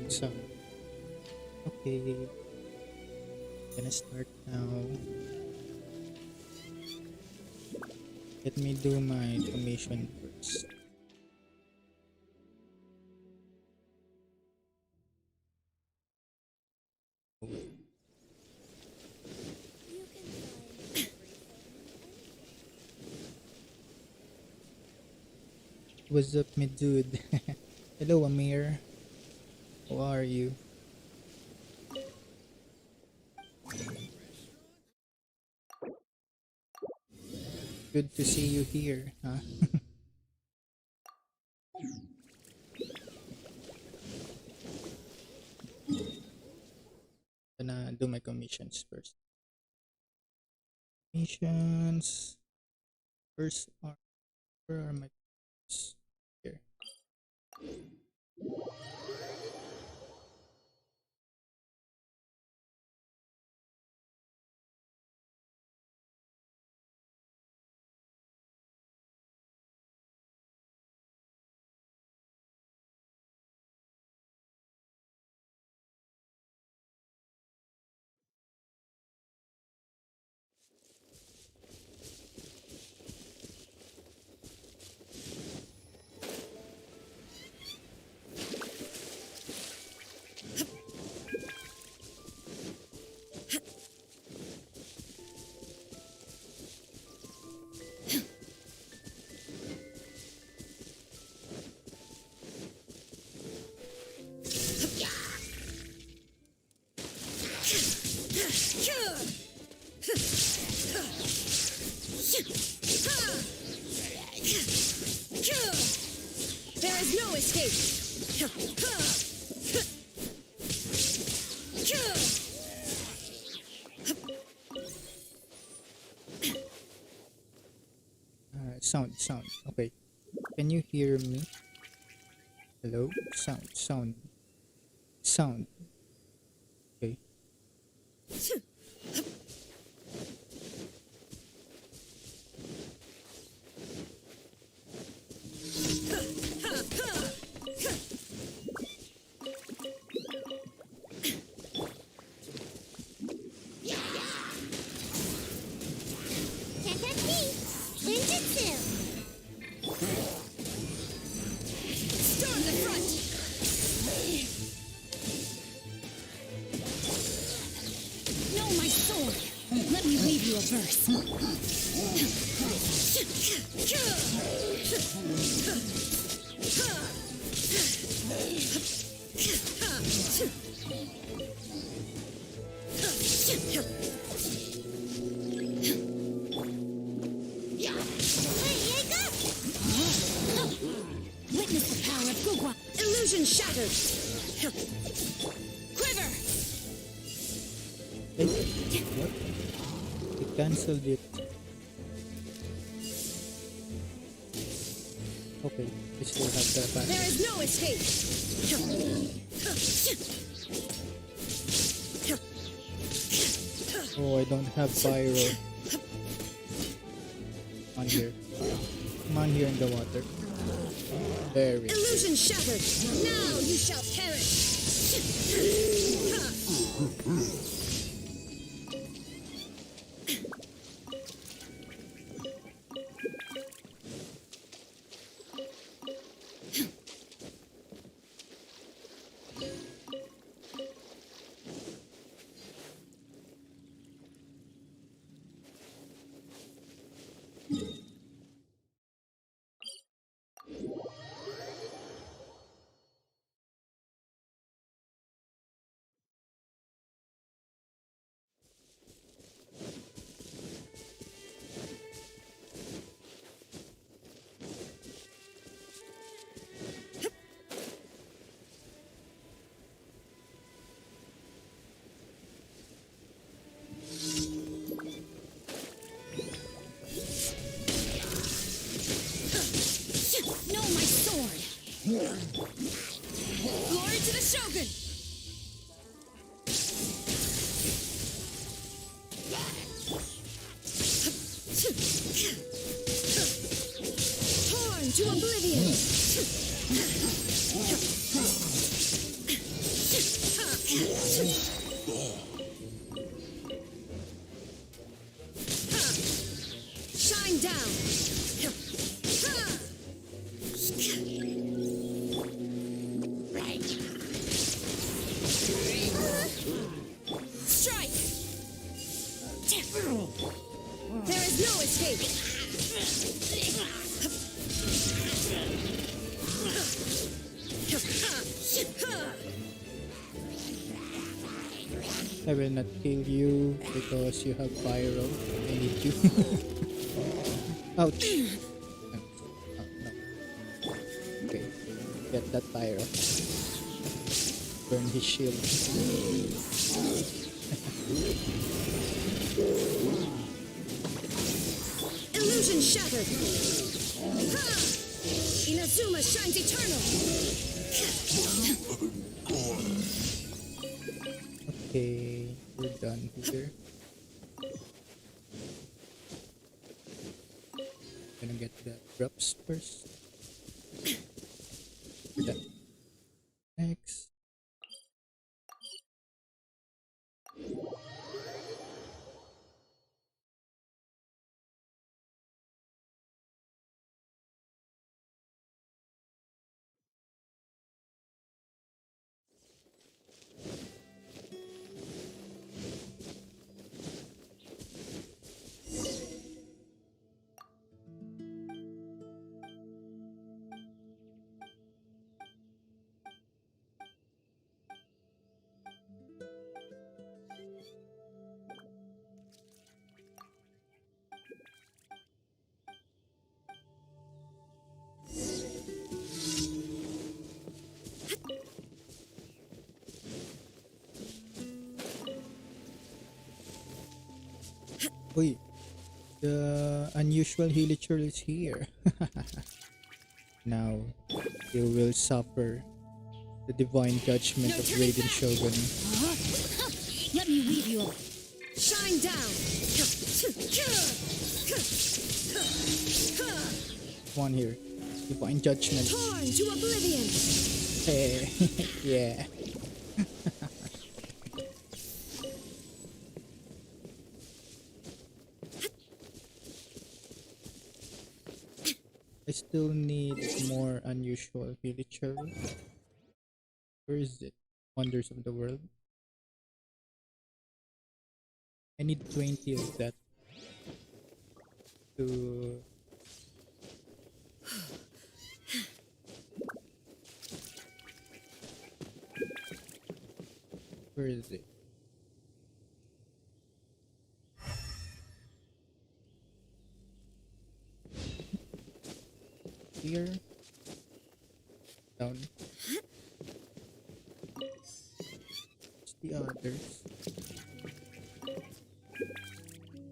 Sound. Okay, gonna start now. Let me do my commission first. What's up, my dude? Hello, Amir. How are you? Good to see you here, huh? Gonna do my commissions first. Missions. First are where are my missions? Here. There is no escape. Sound. Okay. Can you hear me? Hello? Sound. Okay. Storm the front. Know my sword. Let me weave you a verse. Witness the power of Gugwa. Illusion shattered. Quiver. What? They cancelled it. Okay, we still have the back. There is no escape. Oh, I don't have pyro. On here. Come on here in the water. Very Illusion shattered. Now you shall perish. Glory to the Shogun! Torn to oblivion! Shine down! Strike! There is no escape! I will not kill you because you have pyro. I need you. Ouch. Oh, no. Okay. Get that pyro. Burn his shield. Illusion shattered! Ha! Inazuma shines eternal! Okay, we're done here. Gonna get the drops first. We're done. Next. Uy, the unusual Hilichurl is here. Now, you will suffer the divine judgment of Raiden Shogun. Let me weave you up. Shine down! One here. Divine judgment. Torn to oblivion! Hey, yeah. I still need more unusual villager. Where is it? Wonders of the World. I need 20 of that to where is it? Here. Down. What's the others?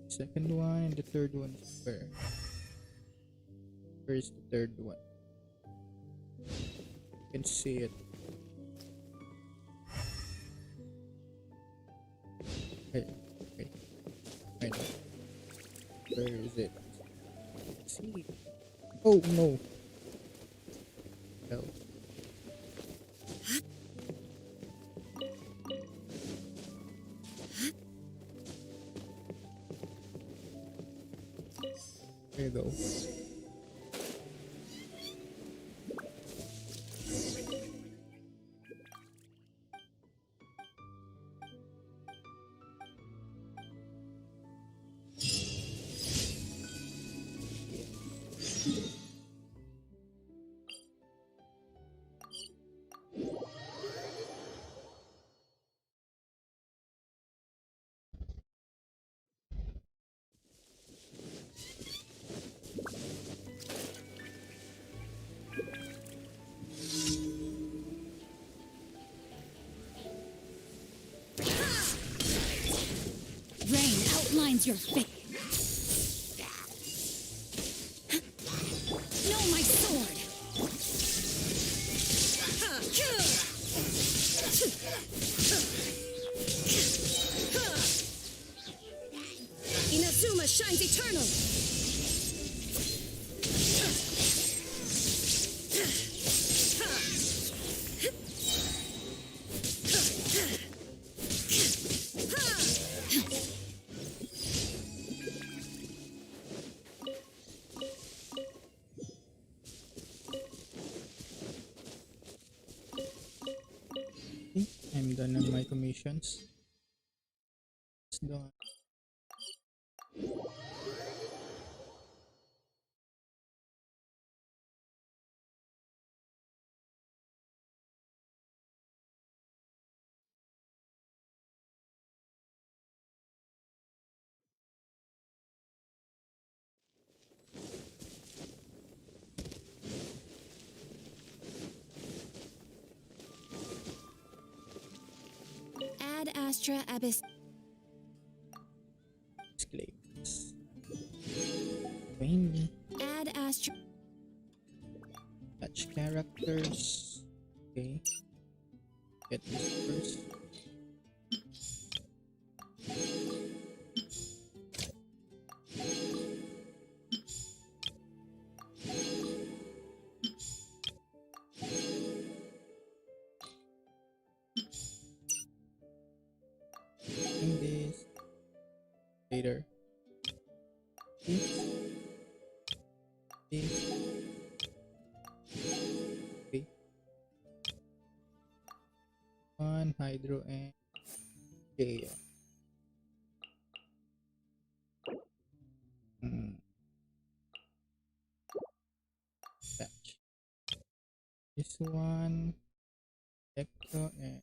Second one and the third one is where? Where is the third one? You can see it. Okay, okay. I know. Where is it? See. Oh no. No. There you go. Rain outlines your fate. No, my sword. Inazuma shines eternal. Okay, I'm done on my commissions. It's done. Ad Astra Abyss. Escalates. Rain. Ad Astra. Touch characters. Okay. Get this first. Doing this later. This. This. Okay. One hydro and gale. Patch. This one electro and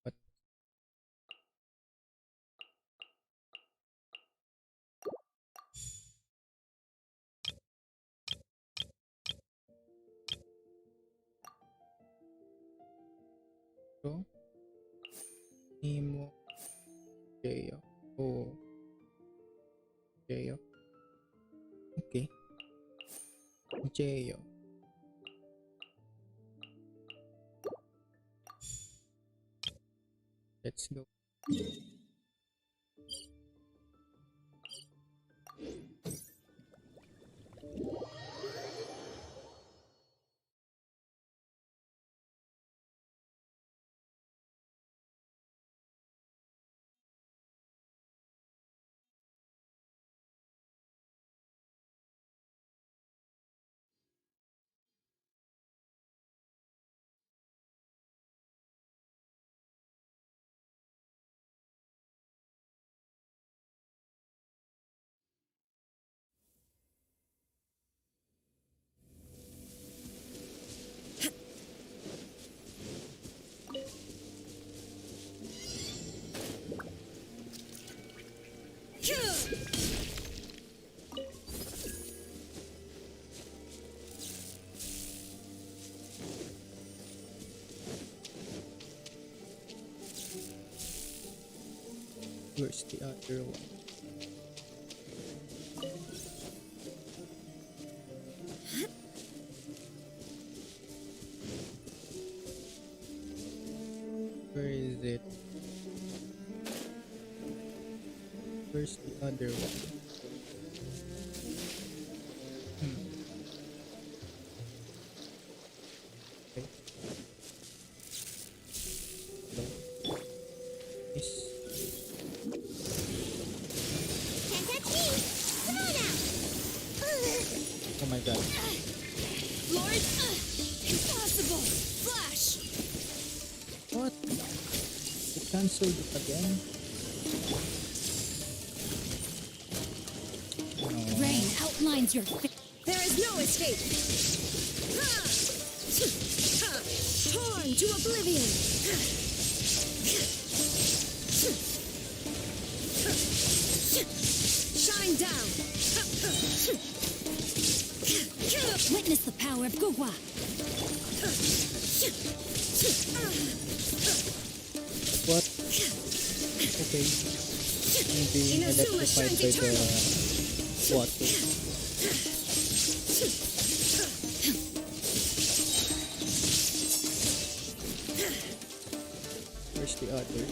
what so Nemo Gale. Oh Gale. Okay. Gale. Let's go. Where's the other one? Where is it? Where's the other one? Okay. So, this. Can't touch me! Come on now! Oh my god. Lord! Impossible! Flash! What? You cancelled it again? No. Rain outlines your face. There is no escape! Ha! Ha! Torn to oblivion! Shine down! Witness the power of Gugwa! What? Okay. I'm being Inazuma electrified shines by eternal. the water. Where's the other?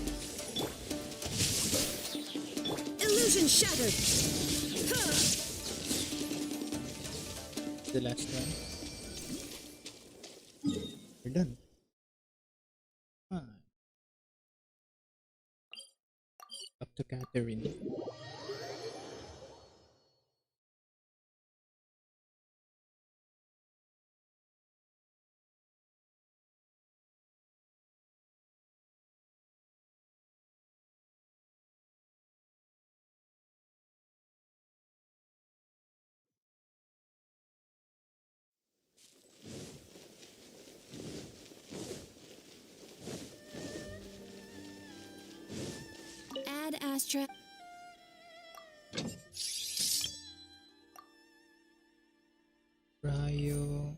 Illusion shattered. The last one. We're done. Fine. Up to Catherine. Ad Astra. Ryo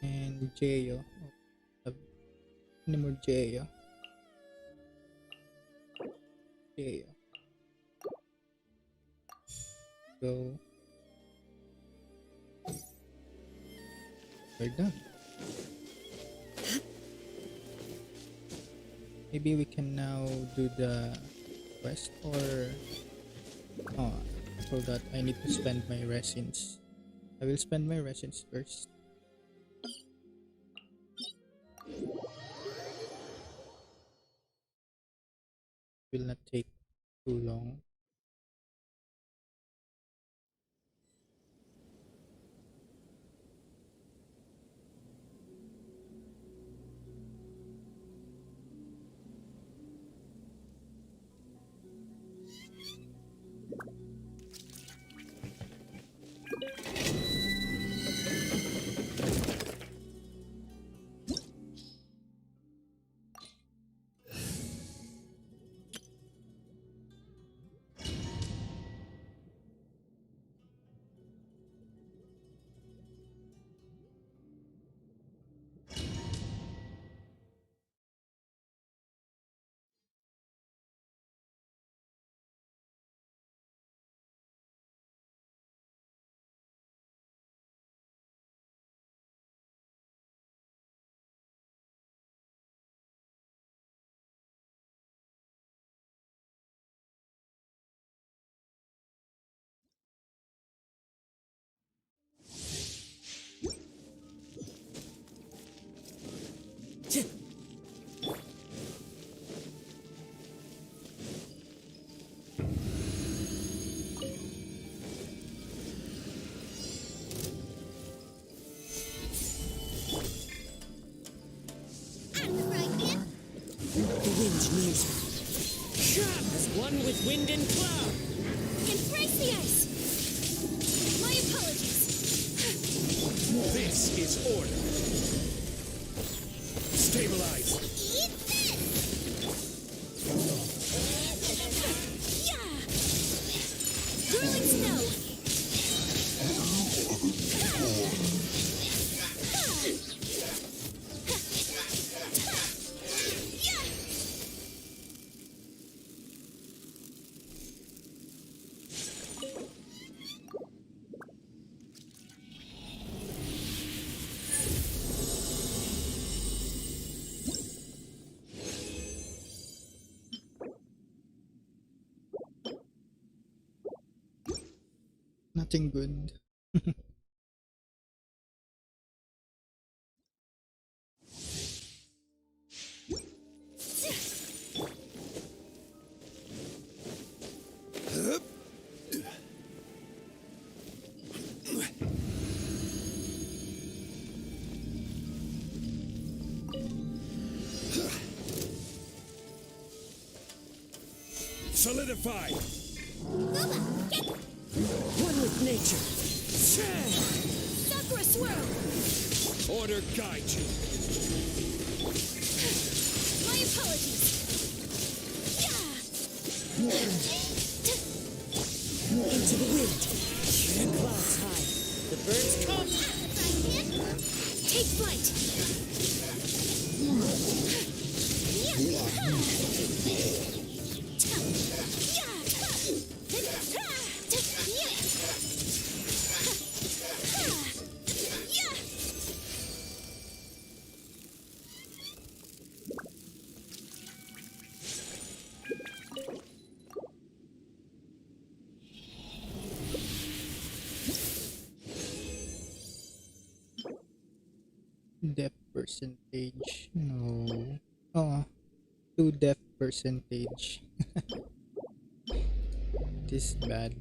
and Jeyo. Oh, any more Jeyo? Jeyo. Go. We're done. Maybe we can now do the quest, or oh, I forgot I need to spend my resins. I will spend my resins first. Will not take too long. I'm the right man. The wind nears her. As one with wind and cloud. Embrace the ice. My apologies. This is order. Stabilize. Eat this. Yeah. Whirling snow. Nothing good. Solidify. One with nature. Sakura swirl. Order guide you. My apologies. Into the wind. The clouds high. The birds come. Take flight. Depth percentage. No. Oh, 2 depth percentage. This is bad.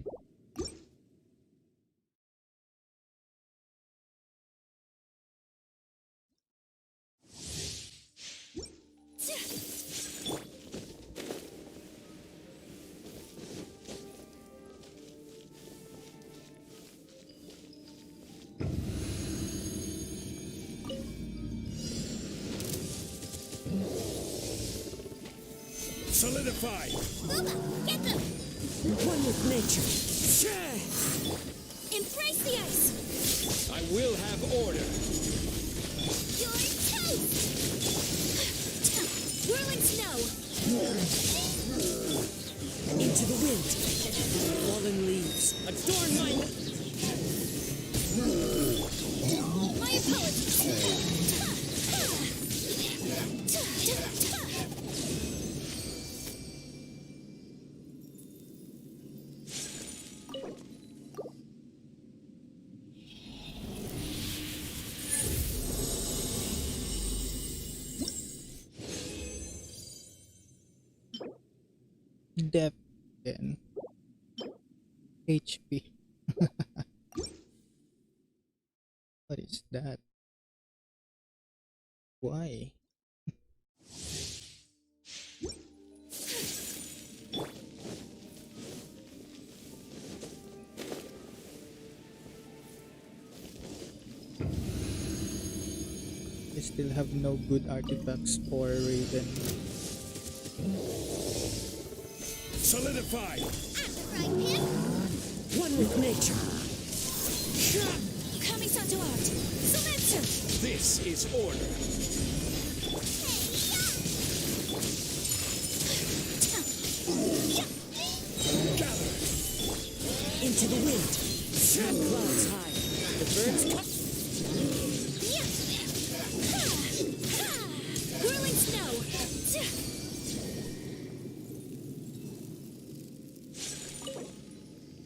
Solidify! Get them! One with nature. Embrace the ice! I will have order. You're toast! Whirling snow! Into the wind. Fallen leaves. Adorn my... My apologies! Depth then. HP. What is that? Why? I still have no good artifacts for Raven. Solidify! At the frying pan! One with nature. Kamisato art! Sumetsu! This is order. Gather! Into the wind. Clouds high. The birds come. Whirling snow!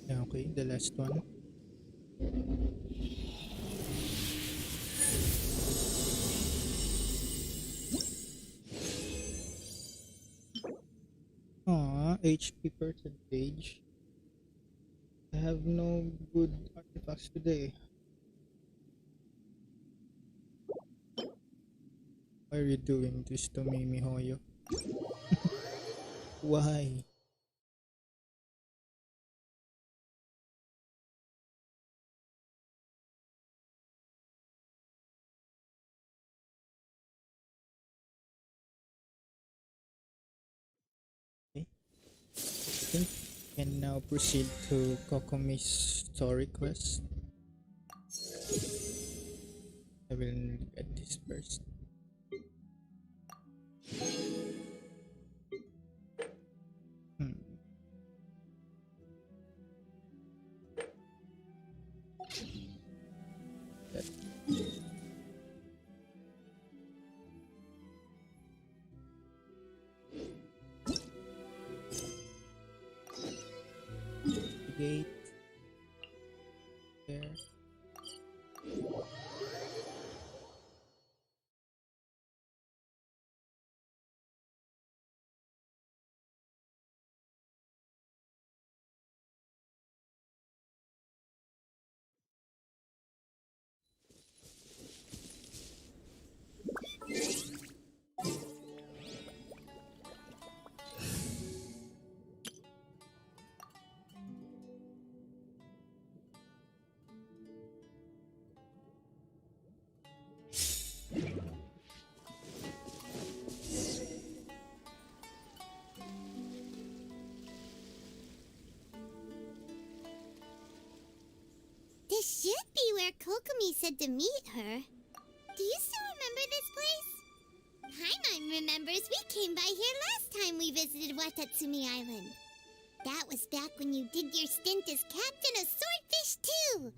Yeah, okay, the last one. HP percentage. I have no good artifacts today. Why are you doing this to me, Mihoyo? Why? Okay. I think we can now proceed to Kokomi Story-quest. I will get this first. Hmm. That. Gate. There. This should be where Kokomi said to meet her. Do you still remember this place? Paimon remembers remembers we came by here last time we visited Watatsumi Island. That was back when you did your stint as captain of Swordfish too.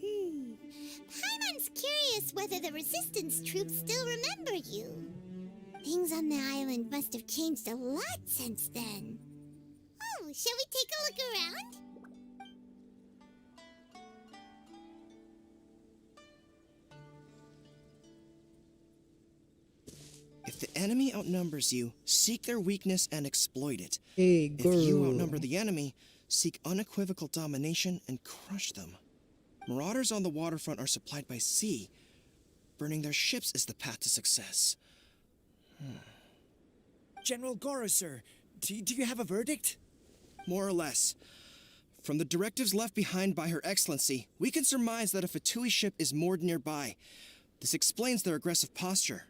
Paimon's curious whether the resistance troops still remember you. Things on the island must have changed a lot since then. Oh, shall we take a look around? If the enemy outnumbers you, seek their weakness and exploit it. Hey, If you girl. outnumber the enemy, seek unequivocal domination and crush them. Marauders on the waterfront are supplied by sea. Burning their ships is the path to success. General Goro, sir, do you have a verdict? More or less. From the directives left behind by Her Excellency, we can surmise that a Fatui ship is moored nearby. This explains their aggressive posture.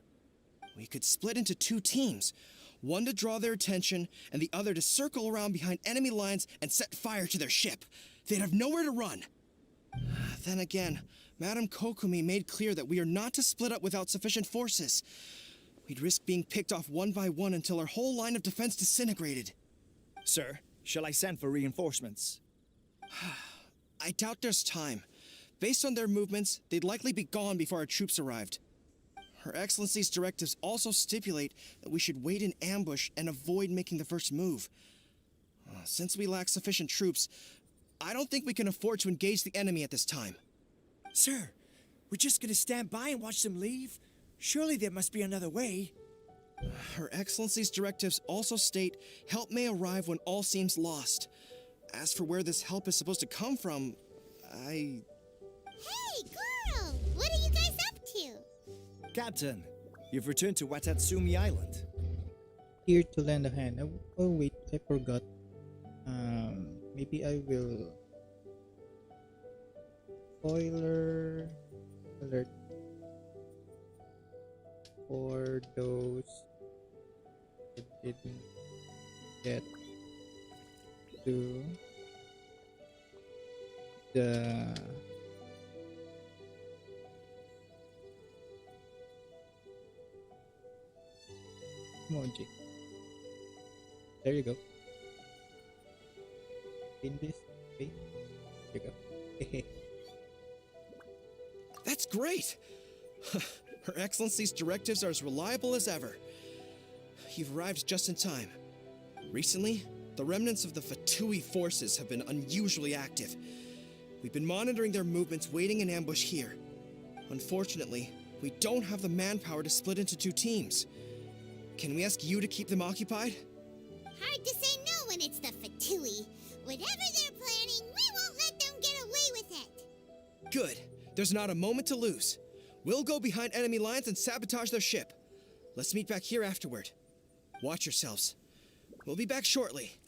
We could split into 2 teams, one to draw their attention and the other to circle around behind enemy lines and set fire to their ship. They'd have nowhere to run. Then again, Madame Kokomi made clear that we are not to split up without sufficient forces. We'd risk being picked off one by one until our whole line of defense disintegrated. Sir, shall I send for reinforcements? I doubt there's time. Based on their movements, they'd likely be gone before our troops arrived. Her Excellency's directives also stipulate that we should wait in ambush and avoid making the first move. Since we lack sufficient troops, I don't think we can afford to engage the enemy at this time. Sir, we're just gonna stand by and watch them leave? Surely there must be another way. Her Excellency's directives also state help may arrive when all seems lost. As for where this help is supposed to come from, Hey, girl! What are you guys up to? Captain, you've returned to Watatsumi Island. Here to lend a hand. Oh wait, I forgot. Maybe I will. Spoiler alert for those who didn't get to the emoji. There you go. In this way. There you go. that's great! Her Excellency's directives are as reliable as ever. You've arrived just in time. Recently, the remnants of the Fatui forces have been unusually active. We've been monitoring their movements, waiting in ambush here. Unfortunately, we don't have the manpower to split into 2 teams. Can we ask you to keep them occupied? Hard to say no when it's the Fatui. Whatever they're planning, we won't let them get away with it. Good. There's not a moment to lose. We'll go behind enemy lines and sabotage their ship. Let's meet back here afterward. Watch yourselves. We'll be back shortly.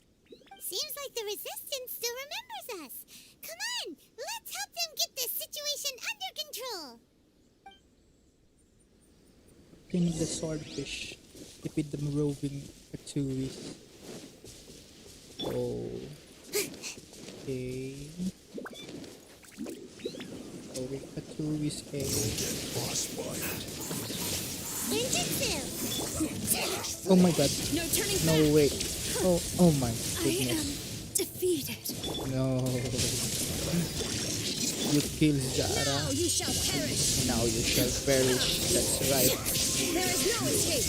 Seems like the Resistance still remembers us. Come on, let's help them get this situation under control. In the swordfish. Defeat the roving Fatuis. Oh. Okay. Roving Fatuis. Ninjutsu! Oh my god. No turning No back. way. Oh my I am goodness. defeated. No. You killed Zara. Now you shall perish. Now you shall perish. That's right. There is no escape.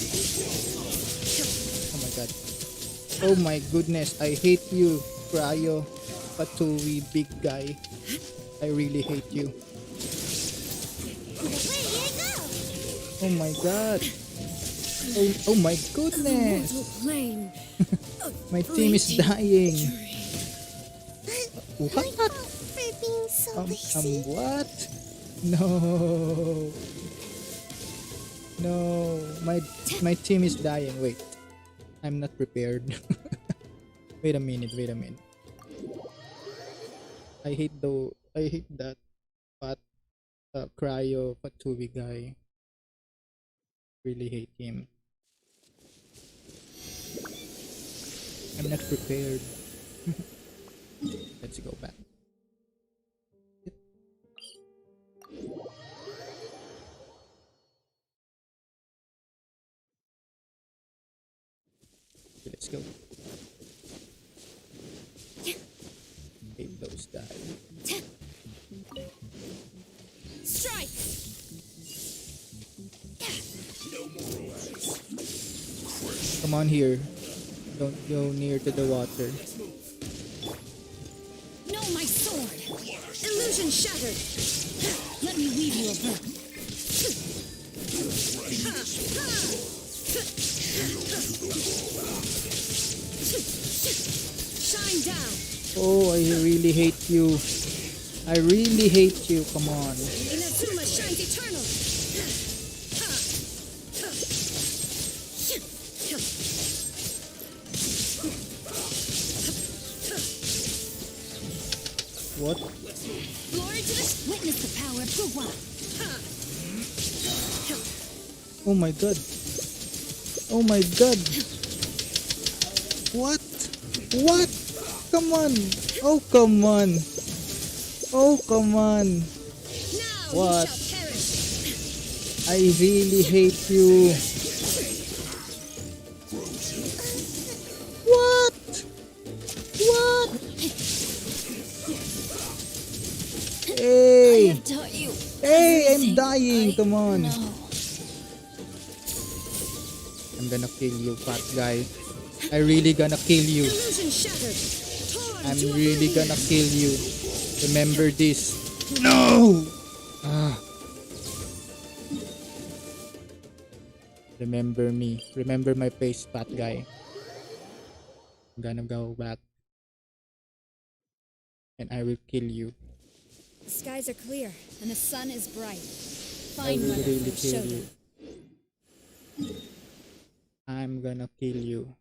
Oh my god. Oh my goodness. I hate you, Cryo. Fatui, big guy. I really hate you. Where did it go? Oh my god. Oh my goodness. Mortal plane. My team is dying. My What? fault for being so lazy. What? No. No. My team is dying. Wait. I'm not prepared. Wait a minute. I hate that fat cryo Fatui guy. Really hate him. I'm not prepared. Let's go back. Let's go. Hate those guys. Strike! Come on here. Don't go near to the water. No, my sword! Illusion shattered! Let me weave you a web. Shine down! Oh, I really hate you. I really hate you. Come on. Inazuma shines eternal! What? Glory to the... Witness the power of Guwa! Oh my god. Oh my god. What? What? Come on. Oh, come on. Oh, come on. Now What? you shall perish! I really hate you. What? What? I Hey. have taught you. Hey, I'm everything dying. I Come on. know. I'm gonna kill you, fat guy. I really gonna kill you. Illusion shattered! Torn I'm to really oblivion. gonna kill you. Remember this. No! Ah. Remember me. Remember my face, fat guy. I'm gonna go back. And I will kill you. The skies are clear and the sun is bright. I Fine will weather really for a kill showdown. you. I'm gonna kill you.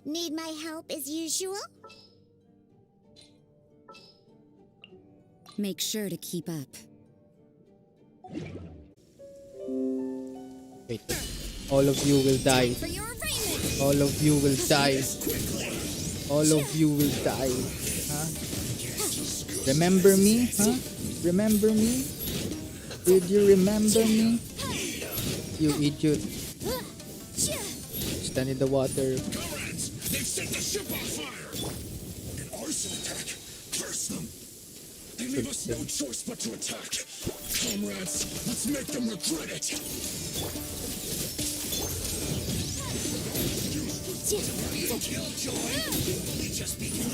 Need my help as usual? Make sure to keep up. Wait. All of you will die. For your arraignment! All of you will die. All of you will die. Huh? Remember me? Huh? Remember me? Did you remember me? You idiot. Stand in the water. Comrades, they've set the ship on fire! An arson attack! Curse them! They leave us no choice but to attack! Comrades, let's make them regret it! Killjoy! We just began!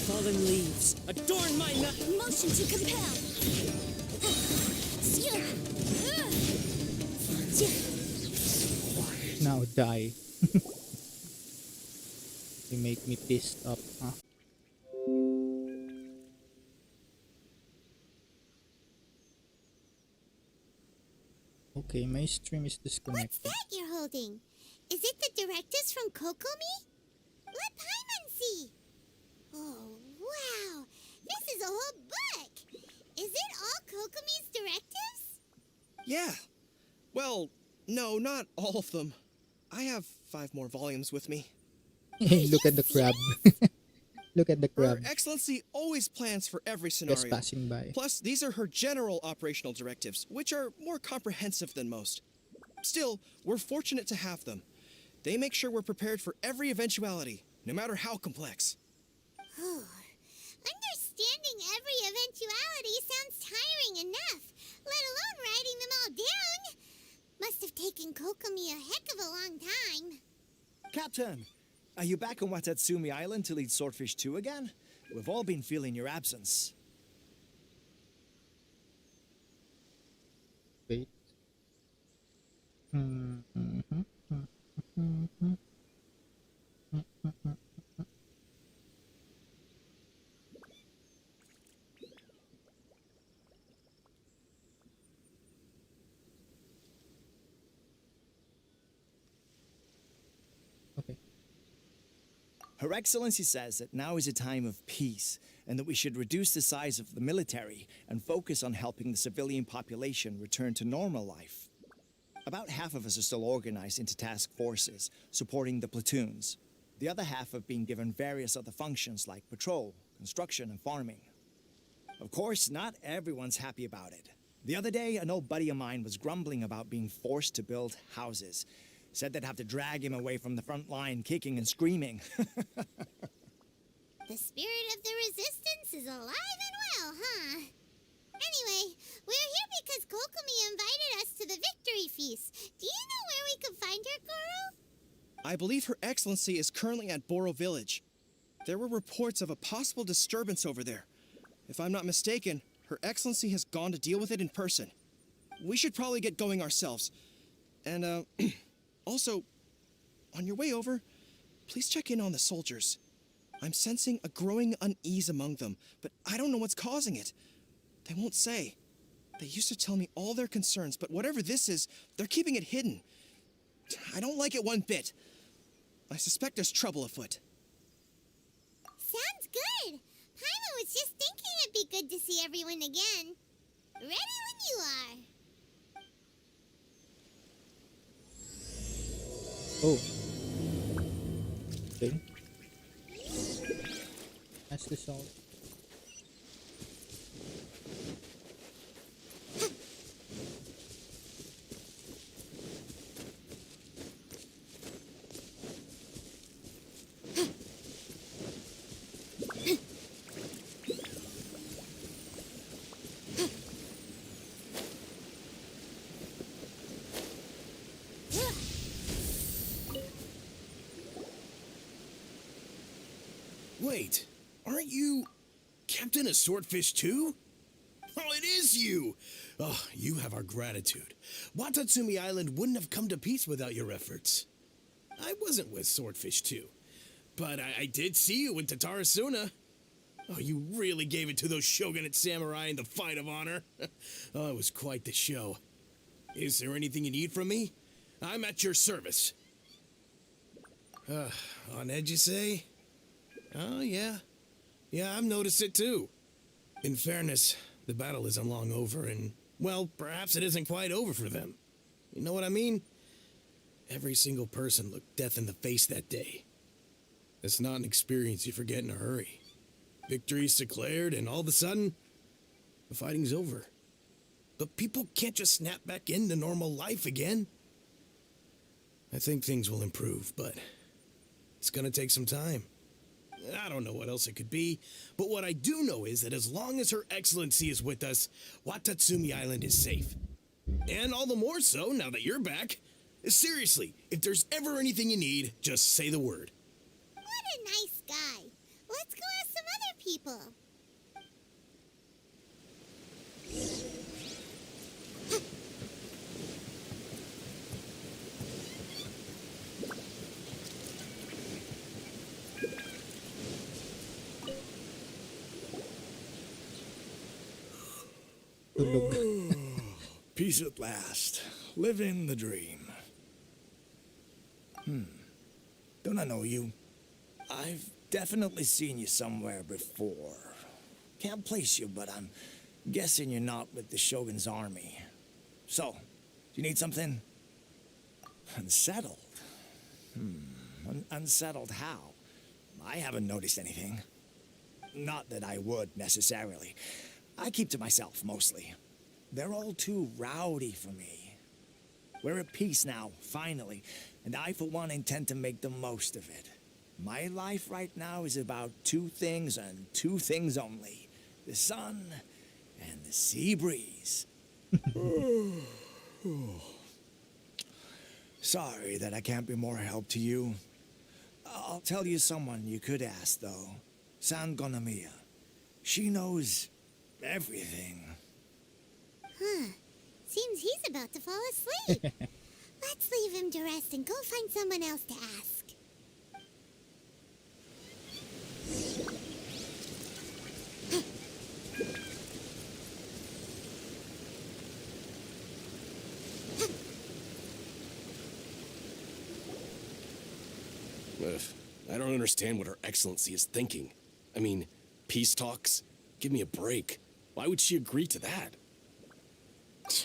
Fallen leaves, adorn my night. Motion to compel! Now die. You make me pissed up, huh? Okay, my stream is What's disconnected. that you're holding? Is it the directives from Kokomi? Let Paimon see. Oh, wow. This is a whole book. Is it all Kokomi's directives? Yeah. Well, no, not all of them. I have 5 more volumes with me. Look at the crab. Look at the Her crab Excellency always plans for every just scenario. passing by. Plus, these are her general operational directives, which are more comprehensive than most. Still, we're fortunate to have them. They make sure we're prepared for every eventuality, no matter how complex. Understanding every eventuality sounds tiring enough, let alone writing them all down. Must have taken Kokomi a heck of a long time. Captain, are you back on Watatsumi Island to lead Swordfish 2 again? We've all been feeling your absence. Wait. Okay. Her Excellency says that now is a time of peace, and that we should reduce the size of the military and focus on helping the civilian population return to normal life. About half of us are still organized into task forces, supporting the platoons. The other half have been given various other functions like patrol, construction, and farming. Of course, not everyone's happy about it. The other day, an old buddy of mine was grumbling about being forced to build houses. Said they'd have to drag him away from the front line, kicking and screaming. The spirit of the resistance is alive and well, huh? Anyway, we're here because Kokomi invited us to the victory feast. Do you know where we can find her, Guru? I believe Her Excellency is currently at Boro Village. There were reports of a possible disturbance over there. If I'm not mistaken, Her Excellency has gone to deal with it in person. We should probably get going ourselves. And, also, on your way over, please check in on the soldiers. I'm sensing a growing unease among them, but I don't know what's causing it. They won't say. They used to tell me all their concerns, but whatever this is, they're keeping it hidden. I don't like it one bit. I suspect there's trouble afoot. Sounds good. Paimon was just thinking it'd be good to see everyone again. Ready when you are. Oh. Okay. That's the salt. Wait, aren't you Captain of Swordfish too? Oh, it is you! Oh, you have our gratitude. Watatsumi Island wouldn't have come to peace without your efforts. I wasn't with Swordfish 2, but I did see you in Tatarasuna. Oh, you really gave it to those shogunate samurai in the fight of honor. Oh, it was quite the show. Is there anything you need from me? I'm at your service. On edge, you say? Oh, yeah. Yeah, I've noticed it too. In fairness, the battle isn't long over, and, well, perhaps it isn't quite over for them. You know what I mean? Every single person looked death in the face that day. It's not an experience you forget in a hurry. Victory's declared, and all of a sudden, the fighting's over. But people can't just snap back into normal life again. I think things will improve, but it's gonna take some time. I don't know what else it could be, but what I do know is that as long as Her Excellency is with us, Watatsumi Island is safe. And all the more so now that you're back. Seriously, if there's ever anything you need, just say the word. What a nice guy. Let's go ask some other people. Peace at last. Living the dream. Don't I know you? I've definitely seen you somewhere before. Can't place you, but I'm guessing you're not with the Shogun's army. So, do you need something? Unsettled? Unsettled how? I haven't noticed anything. Not that I would, necessarily. I keep to myself, mostly. They're all too rowdy for me. We're at peace now, finally, and I, for one, intend to make the most of it. My life right now is about two things and two things only. The sun and the sea breeze. Sorry that I can't be more help to you. I'll tell you someone you could ask, though. San Gonomiya. She knows everything. Huh. Seems he's about to fall asleep. Let's leave him to rest and go find someone else to ask. I don't understand what Her Excellency is thinking. I mean, peace talks? Give me a break. Why would she agree to that?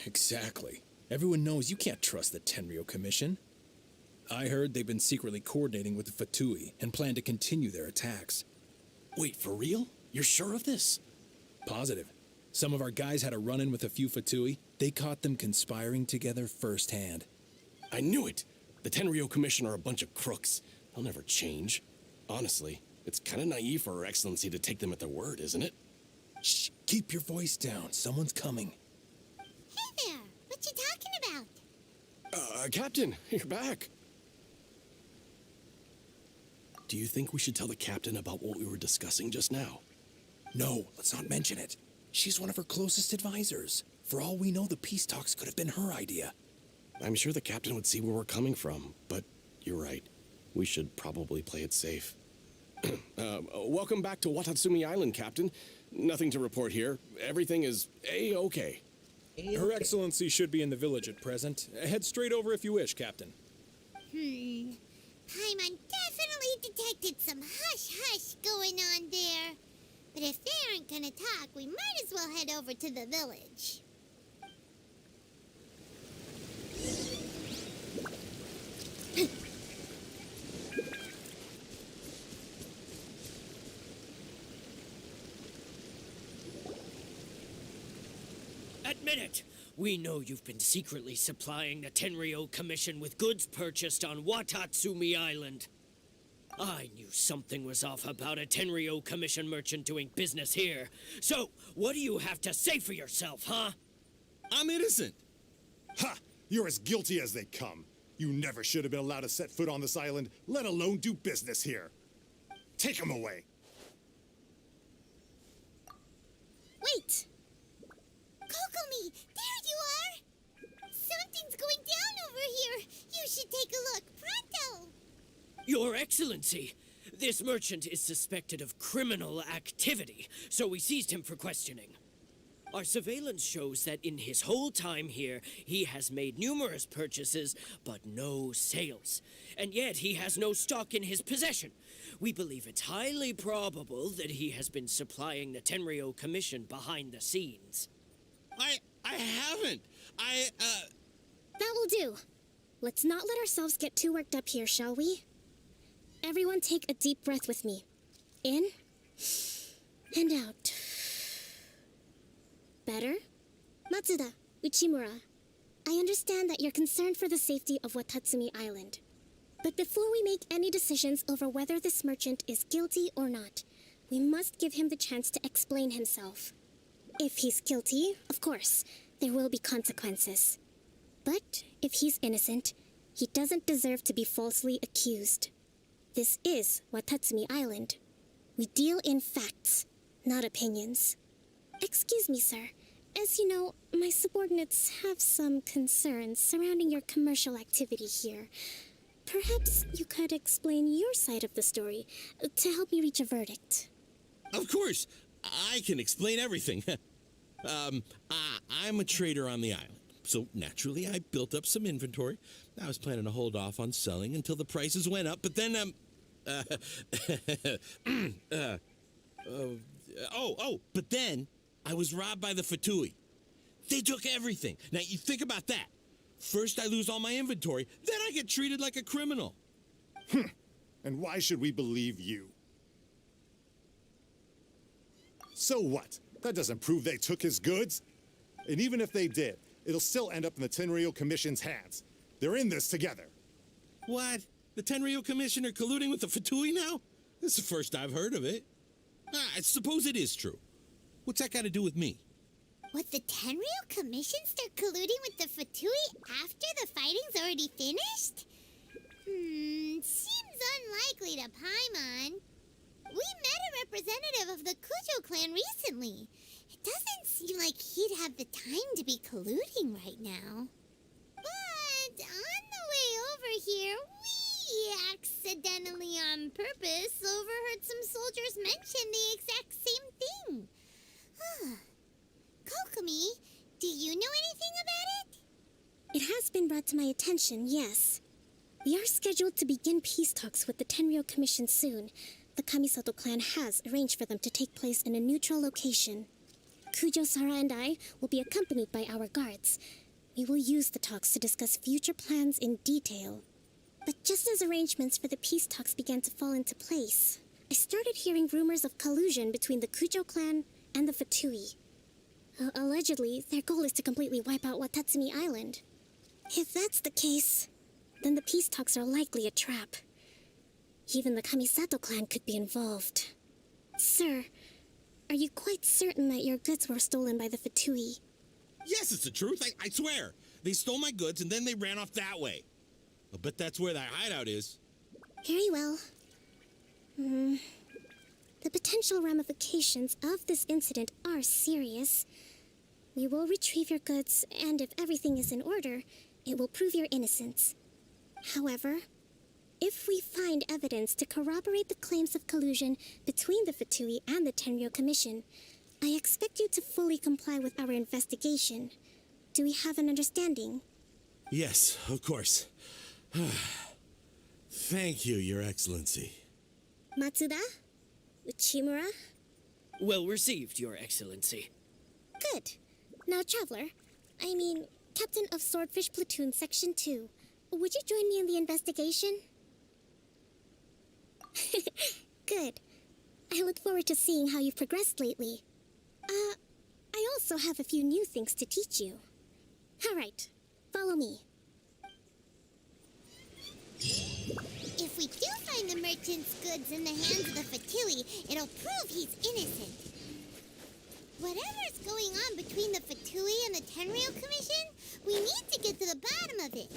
Exactly. Everyone knows you can't trust the Tenryo Commission. I heard they've been secretly coordinating with the Fatui and plan to continue their attacks. Wait, for real? You're sure of this? Positive. Some of our guys had a run-in with a few Fatui. They caught them conspiring together firsthand. I knew it! The Tenryo Commission are a bunch of crooks. They'll never change. Honestly, it's kind of naive for Her Excellency to take them at their word, isn't it? Shh, keep your voice down. Someone's coming. Hey there! What you talking about? Captain, you're back. Do you think we should tell the captain about what we were discussing just now? No, let's not mention it. She's one of her closest advisors. For all we know, the peace talks could have been her idea. I'm sure the captain would see where we're coming from, but you're right. We should probably play it safe. Welcome back to Watatsumi Island, Captain. Nothing to report here. Everything is A-okay. Her Excellency should be in the village at present. Head straight over if you wish, Captain. Paimon definitely detected some hush-hush going on there. But if they aren't gonna talk, we might as well head over to the village. Admit it! We know you've been secretly supplying the Tenryo Commission with goods purchased on Watatsumi Island. I knew something was off about a Tenryo Commission merchant doing business here. So, what do you have to say for yourself, huh? I'm innocent. Ha! You're as guilty as they come. You never should have been allowed to set foot on this island, let alone do business here. Take him away. Wait! Kokomi, there you are! Something's going down over here. You should take a look, pronto! Your Excellency, this merchant is suspected of criminal activity, so we seized him for questioning. Our surveillance shows that in his whole time here, he has made numerous purchases, but no sales. And yet he has no stock in his possession. We believe it's highly probable that he has been supplying the Tenryo Commission behind the scenes. I haven't. That will do. Let's not let ourselves get too worked up here, shall we? Everyone take a deep breath with me. In and out. Better? Matsuda, Uchimura, I understand that you're concerned for the safety of Watatsumi Island. But before we make any decisions over whether this merchant is guilty or not, we must give him the chance to explain himself. If he's guilty, of course, there will be consequences. But if he's innocent, he doesn't deserve to be falsely accused. This is Watatsumi Island. We deal in facts, not opinions. Excuse me, sir. As you know, my subordinates have some concerns surrounding your commercial activity here. Perhaps you could explain your side of the story to help me reach a verdict. Of course, I can explain everything. I'm a trader on the island, so naturally I built up some inventory. I was planning to hold off on selling until the prices went up, but then, but then I was robbed by the Fatui. They took everything. Now, you think about that. First I lose all my inventory, then I get treated like a criminal. And why should we believe you? So what? That doesn't prove they took his goods. And even if they did, it'll still end up in the Tenryo Commission's hands. They're in this together. What? The Tenryo Commission are colluding with the Fatui now? This is the first I've heard of it. I suppose it is true. What's that got to do with me? Would the Tenryo Commission start colluding with the Fatui after the fighting's already finished? Seems unlikely to Paimon. We met a representative of the Kujo clan recently. It doesn't seem like he'd have the time to be colluding right now. But on the way over here, we accidentally on purpose overheard some soldiers mention the exact same thing. Kokomi, do you know anything about it? It has been brought to my attention, yes. We are scheduled to begin peace talks with the Tenryo Commission soon. The Kamisato clan has arranged for them to take place in a neutral location. Kujo, Sara, and I will be accompanied by our guards. We will use the talks to discuss future plans in detail. But just as arrangements for the peace talks began to fall into place, I started hearing rumors of collusion between the Kujo clan and the Fatui. Allegedly, their goal is to completely wipe out Watatsumi Island. If that's the case, then the peace talks are likely a trap. Even the Kamisato clan could be involved. Sir, are you quite certain that your goods were stolen by the Fatui? Yes, it's the truth. I swear. They stole my goods and then they ran off that way. I bet that's where that hideout is. Very well. The potential ramifications of this incident are serious. We will retrieve your goods, and if everything is in order, it will prove your innocence. However, if we find evidence to corroborate the claims of collusion between the Fatui and the Tenryo Commission, I expect you to fully comply with our investigation. Do we have an understanding? Yes, of course. Thank you, Your Excellency. Matsuda? Uchimura? Well received, Your Excellency. Good. Now, Traveler, Captain of Swordfish Platoon Section 2, would you join me in the investigation? Good. I look forward to seeing how you've progressed lately. I also have a few new things to teach you. All right, follow me. If we do find the merchant's goods in the hands of the Fatui, it'll prove he's innocent. Whatever's going on between the Fatui and the Tenryo Commission, we need to get to the bottom of it.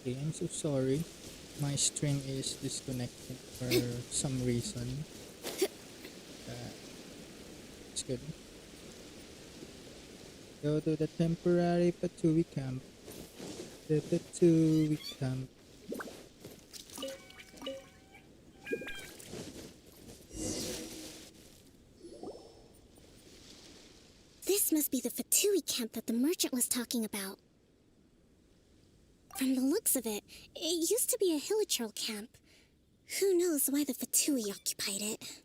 Okay, I'm so sorry. My string is disconnected for some reason. It's good. Go to the temporary Fatui camp. The Fatui camp. This must be the Fatui camp that the merchant was talking about. From the looks of it, it used to be a Hilichurl camp. Who knows why the Fatui occupied it?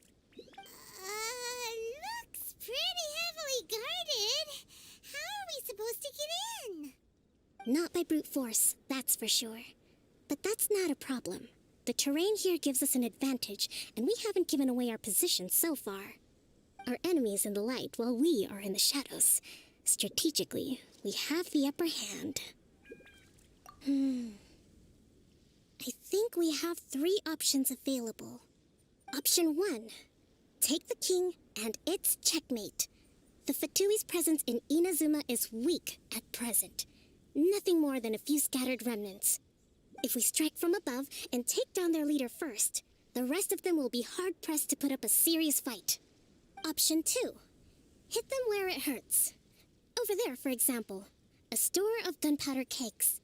Looks pretty heavily guarded. How are we supposed to get in? Not by brute force, that's for sure. But that's not a problem. The terrain here gives us an advantage, and we haven't given away our position so far. Our enemy is in the light while we are in the shadows. Strategically, we have the upper hand. I think we have 3 options available. Option 1. Take the king and it's checkmate. The Fatui's presence in Inazuma is weak at present. Nothing more than a few scattered remnants. If we strike from above and take down their leader first, the rest of them will be hard-pressed to put up a serious fight. Option 2. Hit them where it hurts. Over there, for example, a store of gunpowder cakes.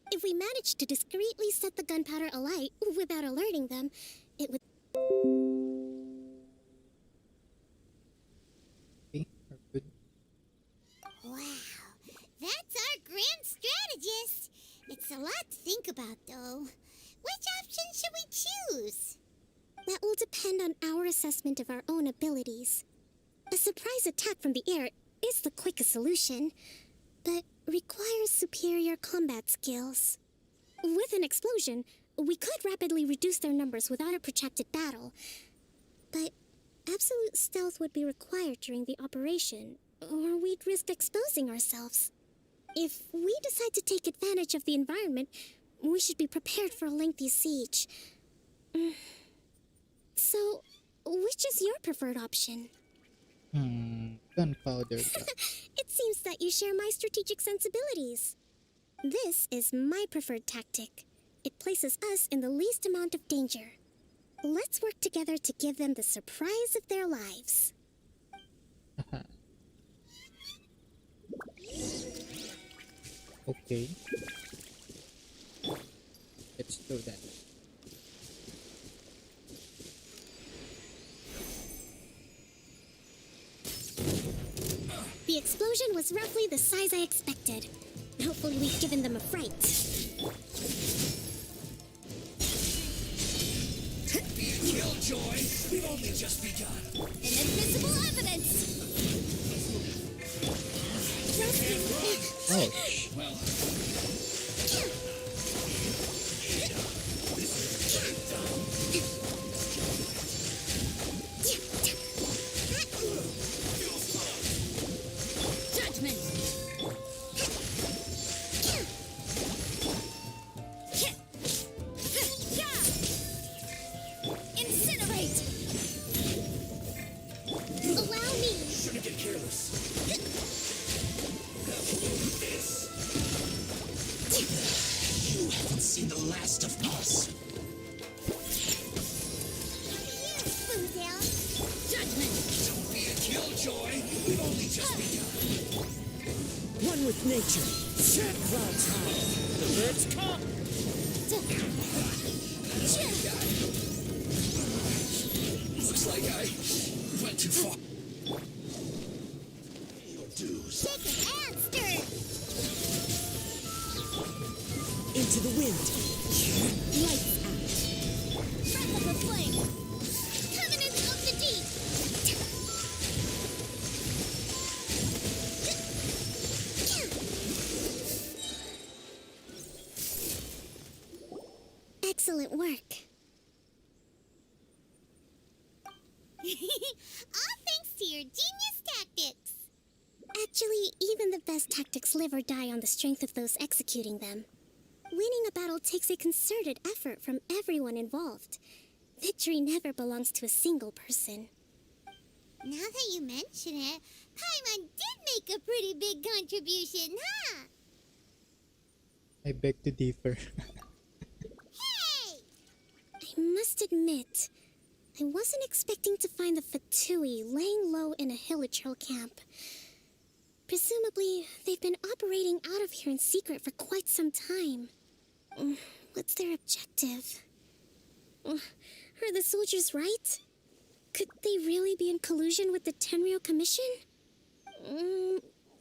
If we manage to discreetly set the gunpowder alight without alerting them, it would... Okay, we're good. Wow, that's our grand strategist. It's a lot to think about, though. Which option should we choose? That will depend on our assessment of our own abilities. A surprise attack from the air is the quickest solution, but requires superior combat skills. With an explosion, we could rapidly reduce their numbers without a protracted battle, but absolute stealth would be required during the operation, or we'd risk exposing ourselves. If we decide to take advantage of the environment, we should be prepared for a lengthy siege. So, which is your preferred option? Gunpowder. It seems that you share my strategic sensibilities. This is my preferred tactic. It places us in the least amount of danger. Let's work together to give them the surprise of their lives. Okay. Let's do that. The explosion was roughly the size I expected. Hopefully we've given them a fright. Killjoy, we've only just begun. Inadmissible evidence! Oh, Judgment. Incinerate. Allow me! Shouldn't get careless. You haven't seen the last of us. Boozle. Judgment. Don't be a killjoy. We've only just begun. One with nature. Set clouds high. The birds come. Looks like I went too far. Your dues. Shaken and stirred. Into the wind. Lights out. Breath of the flame. Covenant of the deep. Excellent work. All thanks to your genius tactics. Actually, even the best tactics live or die on the strength of those executing them. Winning a battle takes a concerted effort from everyone involved. Victory never belongs to a single person. Now that you mention it, Paimon did make a pretty big contribution, huh? I beg to differ. Hey! I must admit, I wasn't expecting to find the Fatui laying low in a Hilichurl camp. Presumably, they've been operating out of here in secret for quite some time. What's their objective? Are the soldiers right? Could they really be in collusion with the Tenryou Commission?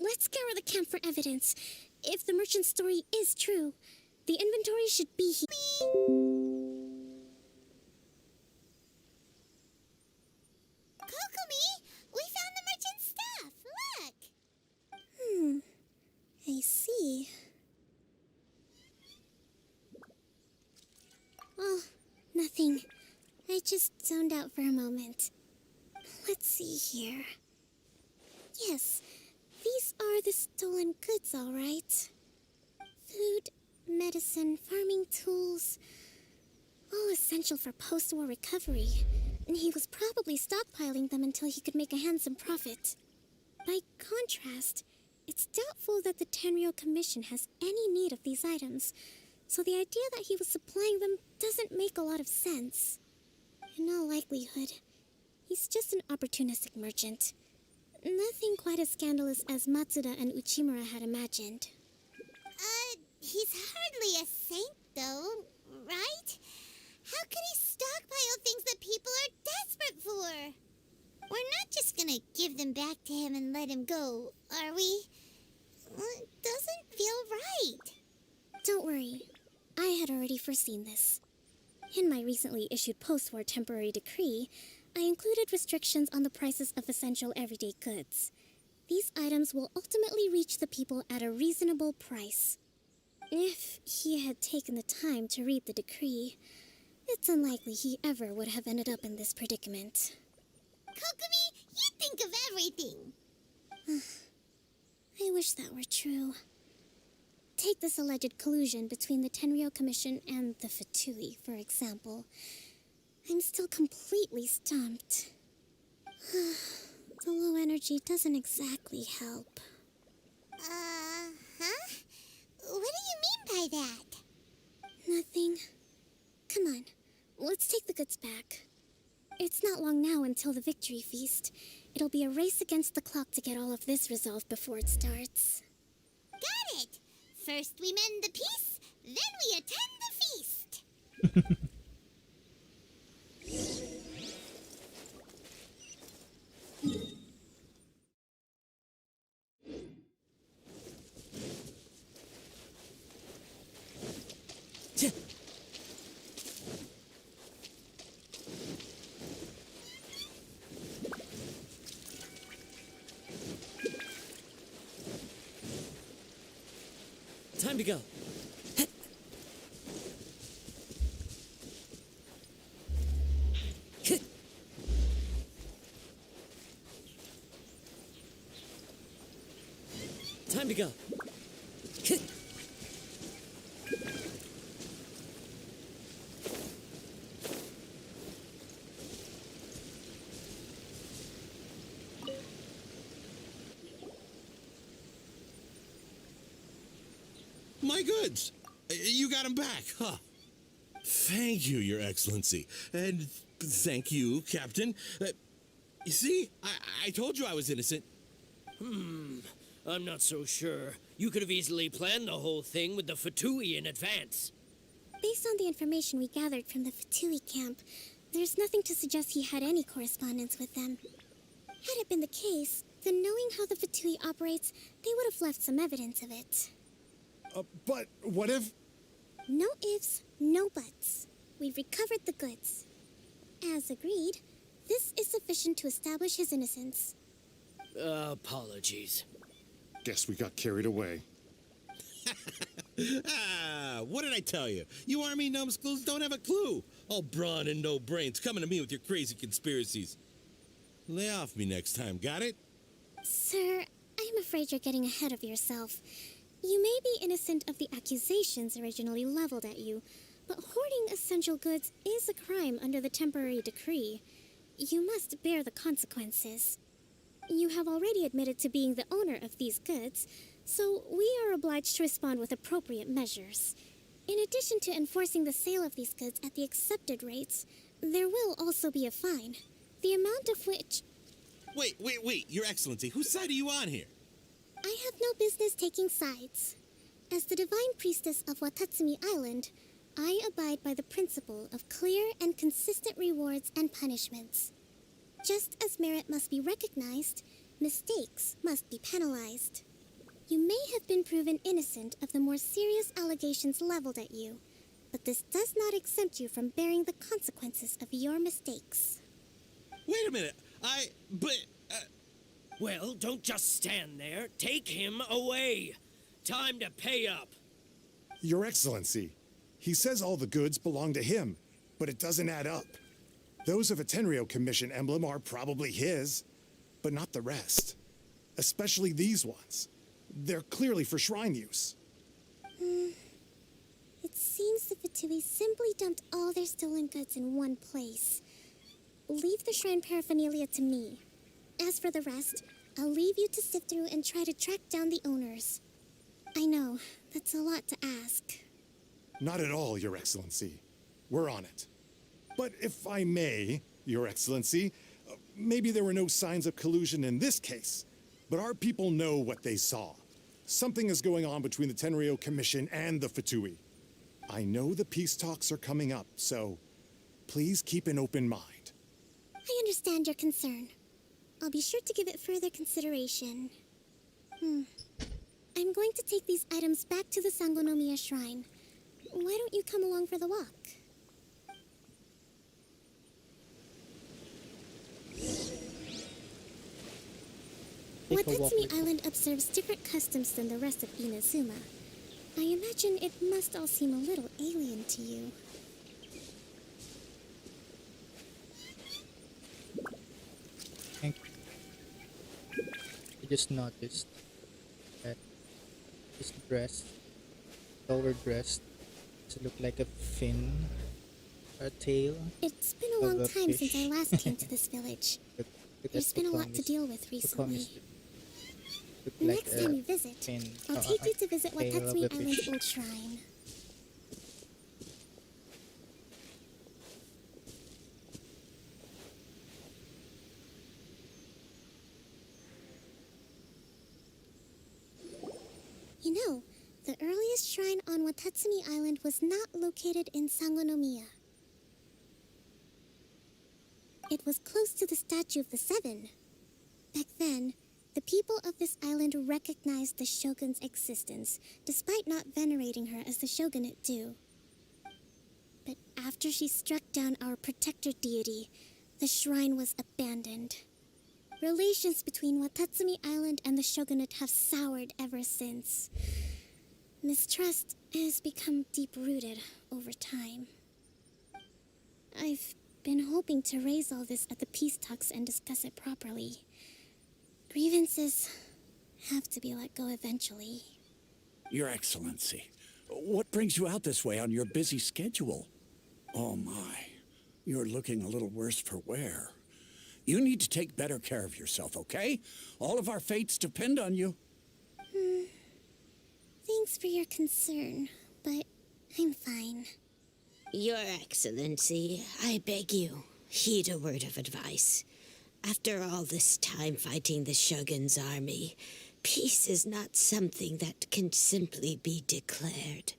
Let's scour the camp for evidence. If the merchant's story is true, the inventory should be here. Kokomi, we found the merchant's stuff. Look. I see. Oh, nothing. I just zoned out for a moment. Let's see here. Yes, these are the stolen goods, all right. Food, medicine, farming tools. All essential for post-war recovery. And he was probably stockpiling them until he could make a handsome profit. By contrast, it's doubtful that the Tenryou Commission has any need of these items, so the idea that he was supplying them doesn't make a lot of sense. In all likelihood, he's just an opportunistic merchant. Nothing quite as scandalous as Matsuda and Uchimura had imagined. He's hardly a saint, though, right? How could he stockpile things that people are desperate for? We're not just gonna give them back to him and let him go, are we? It doesn't feel right. Don't worry, I had already foreseen this. In my recently issued post-war temporary decree, I included restrictions on the prices of essential everyday goods. These items will ultimately reach the people at a reasonable price. If he had taken the time to read the decree, it's unlikely he ever would have ended up in this predicament. Kokomi, you think of everything. I wish that were true. Take this alleged collusion between the Tenryou Commission and the Fatui, for example. I'm still completely stumped. The low energy doesn't exactly help. Huh? What do you mean by that? Nothing. Come on, let's take the goods back. It's not long now until the victory feast. It'll be a race against the clock to get all of this resolved before it starts. Got it! First we mend the peace, then we attend the feast. Time to go. Time to go. My goods! You got them back, huh? Thank you, Your Excellency. And thank you, Captain. You see, I told you I was innocent. I'm not so sure. You could have easily planned the whole thing with the Fatui in advance. Based on the information we gathered from the Fatui camp, there's nothing to suggest he had any correspondence with them. Had it been the case, then knowing how the Fatui operates, they would have left some evidence of it. But what if... No ifs, no buts. We've recovered the goods. As agreed, this is sufficient to establish his innocence. Apologies. Guess we got carried away. What did I tell you? You army numbskulls don't have a clue. All brawn and no brains coming to me with your crazy conspiracies. Lay off me next time, got it? Sir, I'm afraid you're getting ahead of yourself. You may be innocent of the accusations originally leveled at you, but hoarding essential goods is a crime under the temporary decree. You must bear the consequences. You have already admitted to being the owner of these goods, so we are obliged to respond with appropriate measures. In addition to enforcing the sale of these goods at the accepted rates, there will also be a fine, the amount of which... Wait, Your Excellency, whose side are you on here? I have no business taking sides. As the divine priestess of Watatsumi Island, I abide by the principle of clear and consistent rewards and punishments. Just as merit must be recognized, mistakes must be penalized. You may have been proven innocent of the more serious allegations leveled at you, but this does not exempt you from bearing the consequences of your mistakes. Wait a minute, Well, don't just stand there. Take him away. Time to pay up. Your Excellency, he says all the goods belong to him, but it doesn't add up. Those of a Tenryo Commission emblem are probably his, but not the rest. Especially these ones. They're clearly for shrine use. It seems the Fatui simply dumped all their stolen goods in one place. Leave the shrine paraphernalia to me. As for the rest, I'll leave you to sift through and try to track down the owners. I know, that's a lot to ask. Not at all, Your Excellency. We're on it. But if I may, Your Excellency, maybe there were no signs of collusion in this case, but our people know what they saw. Something is going on between the Tenryo Commission and the Fatui. I know the peace talks are coming up, so please keep an open mind. I understand your concern. I'll be sure to give it further consideration. I'm going to take these items back to the Sangonomiya Shrine. Why don't you come along for the walk? Watatsumi Island observes different customs than the rest of Inazuma. I imagine it must all seem a little alien to you. I just noticed that his dress, lower dress, does it look like a fin, a tail? It's been a long time since I last came to this village. There's been a lot to deal with recently. Next time you visit, I'll take you to visit Watatsumi Island's old shrine. You know, the earliest shrine on Watatsumi Island was not located in Sangonomiya. It was close to the Statue of the Seven. Back then, the people of this island recognized the shogun's existence, despite not venerating her as the shogunate do. But after she struck down our protector deity, the shrine was abandoned. Relations between Watatsumi Island and the shogunate have soured ever since. Mistrust has become deep-rooted over time. I've been hoping to raise all this at the peace talks and discuss it properly. Grievances have to be let go eventually. Your Excellency, what brings you out this way on your busy schedule? Oh my, you're looking a little worse for wear. You need to take better care of yourself, okay? All of our fates depend on you. Thanks for your concern, but I'm fine. Your Excellency, I beg you, heed a word of advice. After all this time fighting the Shogun's army, peace is not something that can simply be declared.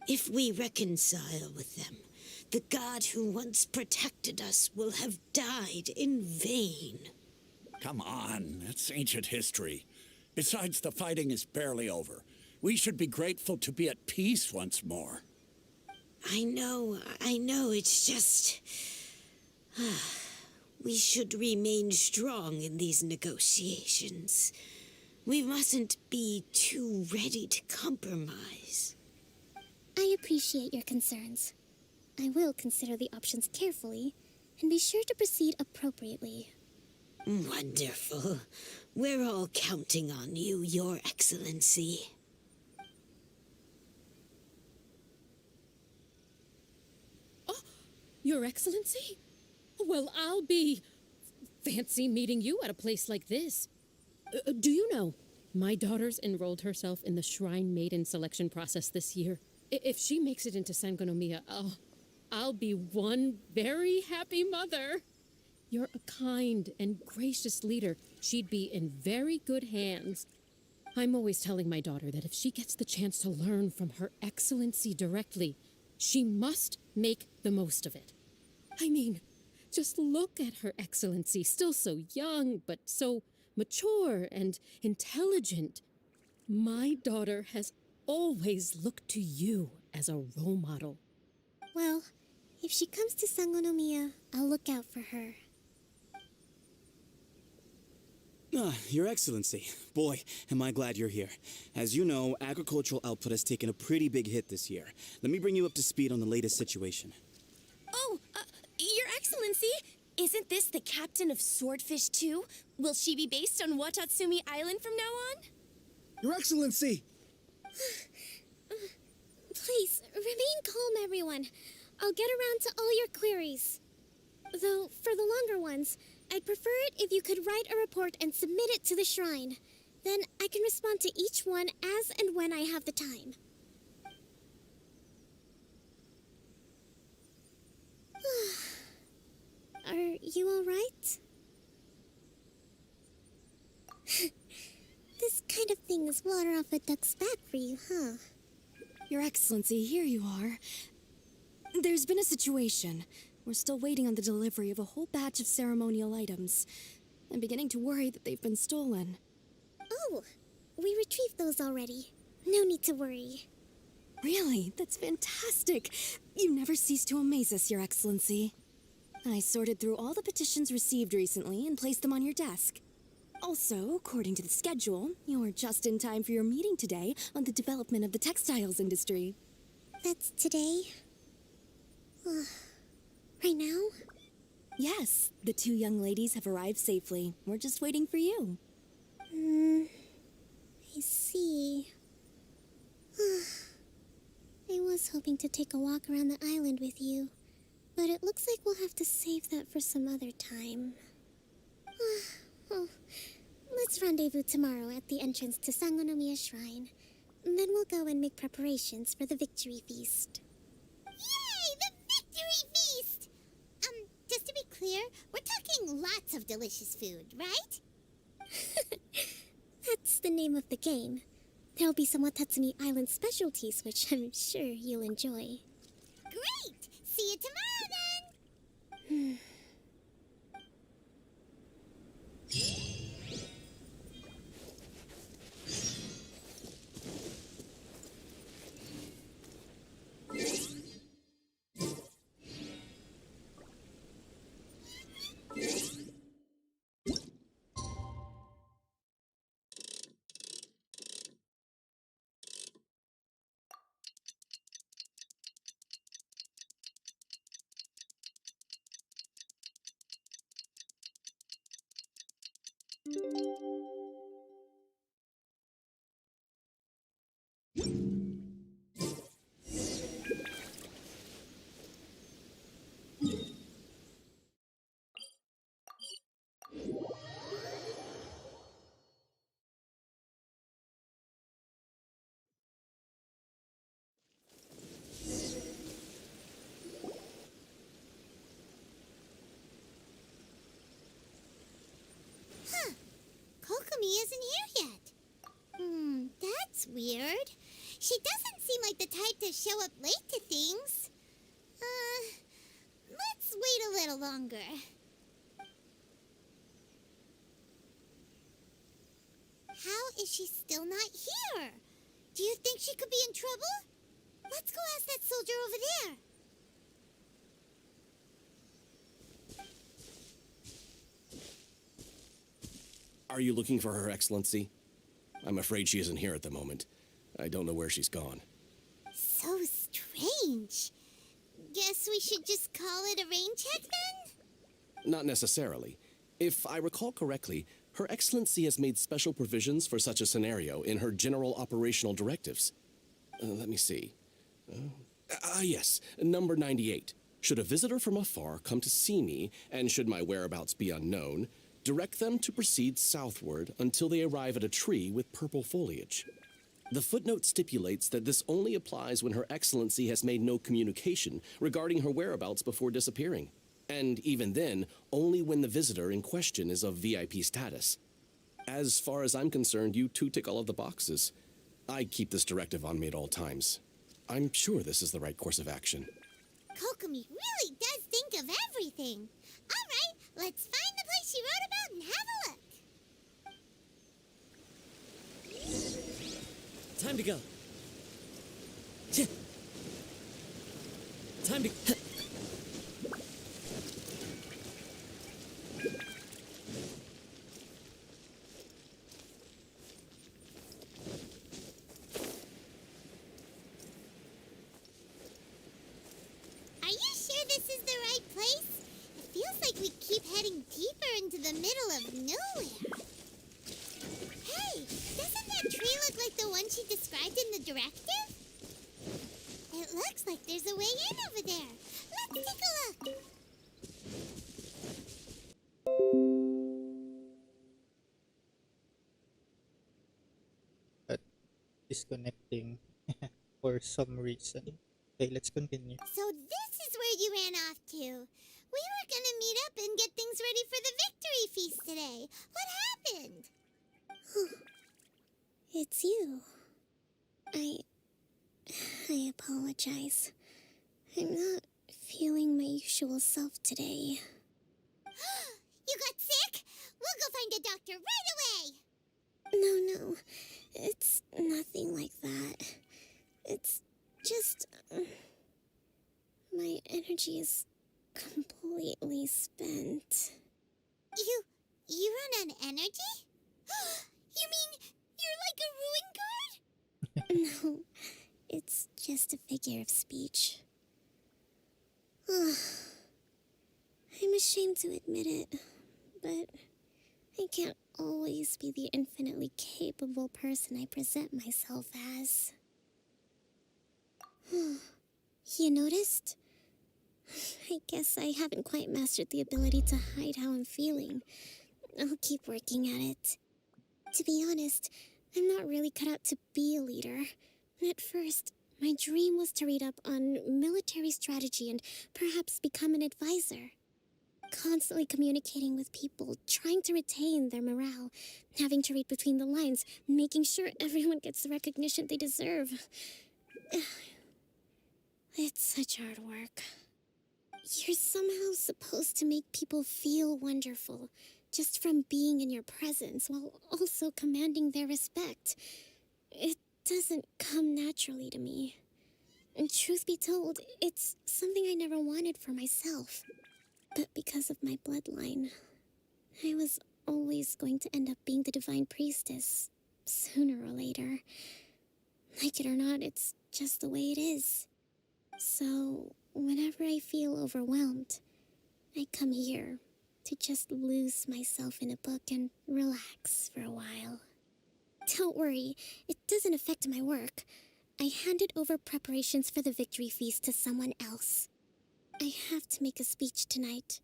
If we reconcile with them, the god who once protected us will have died in vain. Come on, it's ancient history. Besides, the fighting is barely over. We should be grateful to be at peace once more. I know, it's just... we should remain strong in these negotiations. We mustn't be too ready to compromise. I appreciate your concerns. I will consider the options carefully and be sure to proceed appropriately. Wonderful. We're all counting on you, Your Excellency. Your Excellency? Well, I'll be... fancy meeting you at a place like this. Do you know, my daughter's enrolled herself in the Shrine Maiden selection process this year. If she makes it into Sangonomiya, I'll be one very happy mother. You're a kind and gracious leader. She'd be in very good hands. I'm always telling my daughter that if she gets the chance to learn from Her Excellency directly, she must make the most of it. I mean, just look at Her Excellency, still so young, but so mature and intelligent. My daughter has always looked to you as a role model. Well, if she comes to Sangonomiya, I'll look out for her. Your Excellency, boy, am I glad you're here. As you know, agricultural output has taken a pretty big hit this year. Let me bring you up to speed on the latest situation. Oh, Your Excellency, isn't this the captain of Swordfish 2? Will she be based on Watatsumi Island from now on? Your Excellency! Please, remain calm, everyone. I'll get around to all your queries. Though, for the longer ones, I'd prefer it if you could write a report and submit it to the shrine. Then I can respond to each one as and when I have the time. Are you all right? This kind of thing is water off a duck's back for you, huh? Your Excellency, here you are. There's been a situation. We're still waiting on the delivery of a whole batch of ceremonial items. I'm beginning to worry that they've been stolen. Oh, we retrieved those already. No need to worry. Really? That's fantastic. You never cease to amaze us, Your Excellency. I sorted through all the petitions received recently and placed them on your desk. Also, according to the schedule, you're just in time for your meeting today on the development of the textiles industry. That's today? Right now? Yes, the two young ladies have arrived safely. We're just waiting for you. I see. I was hoping to take a walk around the island with you, but it looks like we'll have to save that for some other time. Let's rendezvous tomorrow at the entrance to Sangonomiya Shrine. Then we'll go and make preparations for the victory feast. Yay! The victory feast! Just to be clear, we're talking lots of delicious food, right? That's the name of the game. There'll be some Watatsumi Island specialties, which I'm sure you'll enjoy. Great! See you tomorrow, then! Huh. Kokomi isn't here yet. That's weird. She doesn't seem like the type to show up late to things. Let's wait a little longer. How is she still not here? Do you think she could be in trouble? Let's go ask that soldier over there. Are you looking for Her Excellency? I'm afraid she isn't here at the moment. I don't know where she's gone. So strange. Guess we should just call it a rain check then? Not necessarily. If I recall correctly, Her Excellency has made special provisions for such a scenario in her general operational directives. Let me see. Yes, number 98. Should a visitor from afar come to see me, and should my whereabouts be unknown, direct them to proceed southward until they arrive at a tree with purple foliage. The footnote stipulates that this only applies when Her Excellency has made no communication regarding her whereabouts before disappearing. And even then, only when the visitor in question is of VIP status. As far as I'm concerned, you two tick all of the boxes. I keep this directive on me at all times. I'm sure this is the right course of action. Kokomi really does think of everything. All right, let's find the place she wrote about and have a look. Time to go. Time to... Are you sure this is the right place? It feels like we keep heading deeper into the middle of nowhere. Hey, doesn't that tree look like the one she described in the directive? It looks like there's a way in over there. Let's take a look. But disconnecting for some reason. Okay, let's continue. So this is where you ran off to. We were gonna meet up and get things ready for the victory feast today. What happened? It's you. I apologize. I'm not feeling my usual self today. You got sick? We'll go find a doctor right away. No. It's nothing like that. It's just... my energy is completely spent. You run on energy? You mean you're like a ruin guard? No, it's just a figure of speech. I'm ashamed to admit it, but I can't always be the infinitely capable person I present myself as. You noticed? I guess I haven't quite mastered the ability to hide how I'm feeling. I'll keep working at it. To be honest, I'm not really cut out to be a leader. At first, my dream was to read up on military strategy and perhaps become an advisor. Constantly communicating with people, trying to retain their morale, having to read between the lines, making sure everyone gets the recognition they deserve. It's such hard work. You're somehow supposed to make people feel wonderful, just from being in your presence, while also commanding their respect. It doesn't come naturally to me. And truth be told, it's something I never wanted for myself. But because of my bloodline, I was always going to end up being the divine priestess, sooner or later. Like it or not, it's just the way it is. So, whenever I feel overwhelmed, I come here to just lose myself in a book and relax for a while. Don't worry, it doesn't affect my work. I handed over preparations for the victory feast to someone else. I have to make a speech tonight,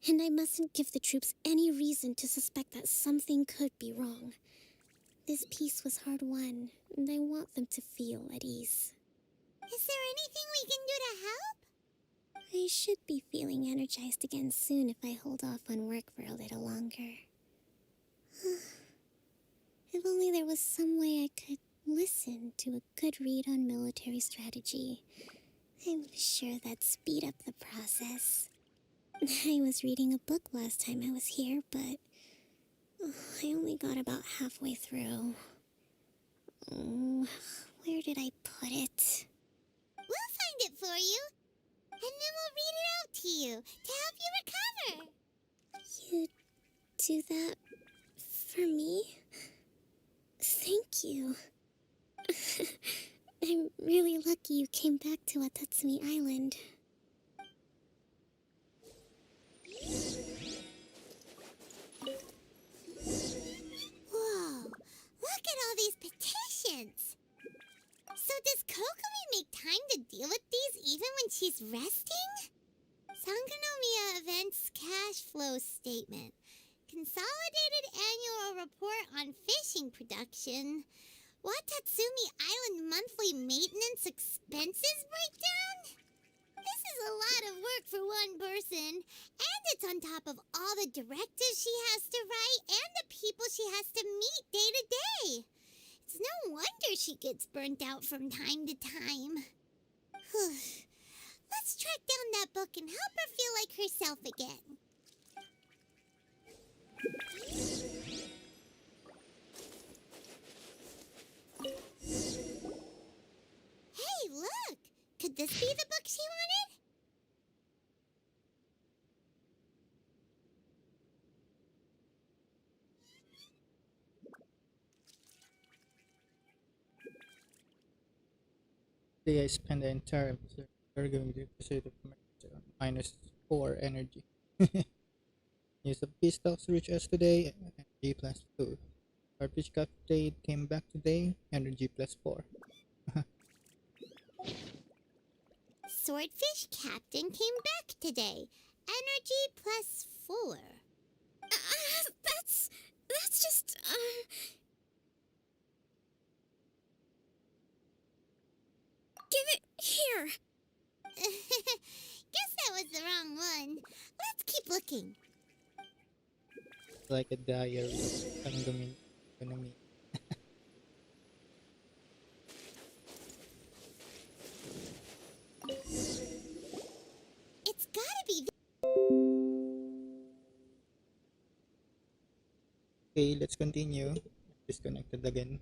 and I mustn't give the troops any reason to suspect that something could be wrong. This peace was hard won, and I want them to feel at ease. Is there anything we can do to help? I should be feeling energized again soon if I hold off on work for a little longer. If only there was some way I could listen to a good read on military strategy. I'm sure that'd speed up the process. I was reading a book last time I was here, but I only got about halfway through. Where did I put it? We'll find it for you, and then we'll read it out to you to help you recover. You do that for me? Thank you. I'm really lucky you came back to Watatsumi Island. Whoa, look at all these petitions. So does Kokomi make time to deal with these even when she's resting? Sangonomiya Events Cash Flow Statement. Consolidated Annual Report on Fishing Production. Watatsumi Island Monthly Maintenance Expenses Breakdown? This is a lot of work for one person, and it's on top of all the directives she has to write and the people she has to meet day to day. It's no wonder she gets burnt out from time to time. Let's track down that book and help her feel like herself again. Hey, look! Could this be the book she wanted? Today I spend the entire episode arguing with the pursuit of -4 energy. Use of peace talks reach us today, energy +2. Garbage update came back today, energy +4. Swordfish Captain came back today, energy +4. That's just, Give it here! Guess that was the wrong one. Let's keep looking. Like a diary of economy. It's gotta be. Okay, let's continue. Disconnected again.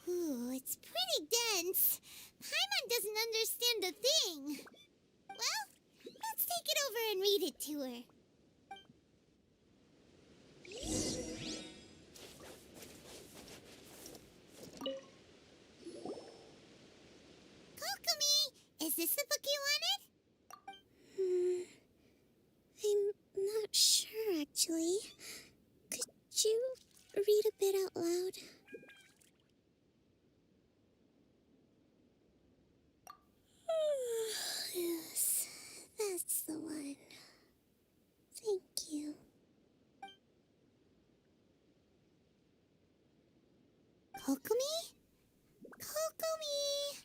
Ooh, it's pretty dense. Paimon doesn't understand a thing. Well, let's take it over and read it to her. Kokomi, is this the book you wanted? I'm not sure, actually. Could you read a bit out loud? Yes, that's the one. Thank you. Kokomi? Kokomi!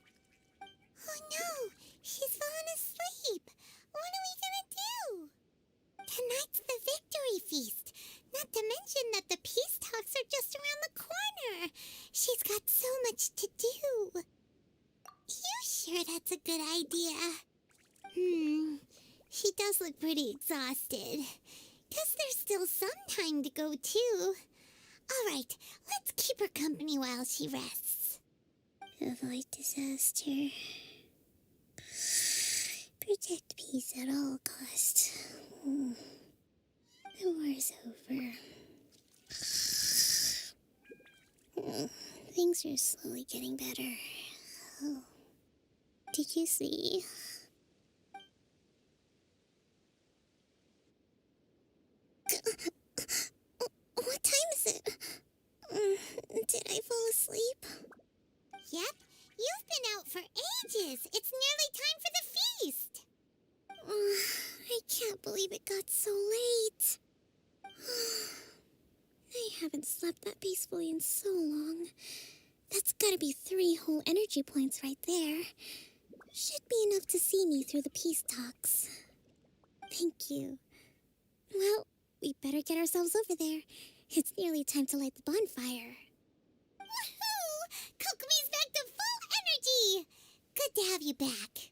Oh no, she's fallen asleep. What are we gonna do? Tonight's the victory feast. Not to mention that the peace talks are just around the corner. She's got so much to do. You sure that's a good idea? She does look pretty exhausted. Guess there's still some time to go, too. All right, let's keep her company while she rests. Avoid disaster. Protect peace at all costs. The war's over. Things are slowly getting better. Oh. Did you see? What time is it? Did I fall asleep? Yep, you've been out for ages. It's nearly time for the feast. I can't believe it got so late. I haven't slept that peacefully in so long. That's gotta be 3 whole energy points right there. Should be enough to see me through the peace talks. Thank you. Well, we better get ourselves over there. It's nearly time to light the bonfire. Woohoo! Kokomi's back to full energy! Good to have you back.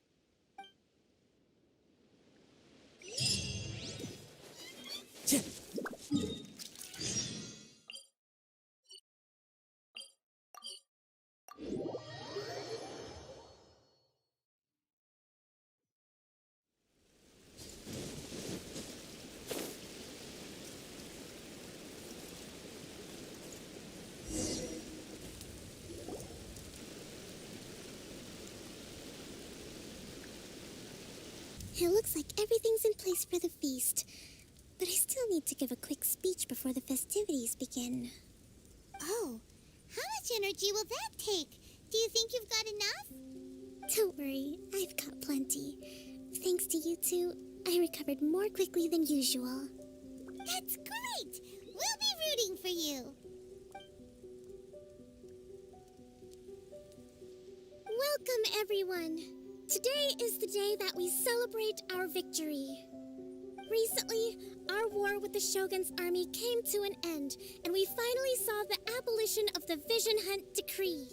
It looks like everything's in place for the feast. But I still need to give a quick speech before the festivities begin. Oh, how much energy will that take? Do you think you've got enough? Don't worry, I've got plenty. Thanks to you two, I recovered more quickly than usual. That's great! We'll be rooting for you. Welcome, everyone. Today is the day that we celebrate our victory. Recently, our war with the Shogun's army came to an end, and we finally saw the abolition of the Vision Hunt Decree.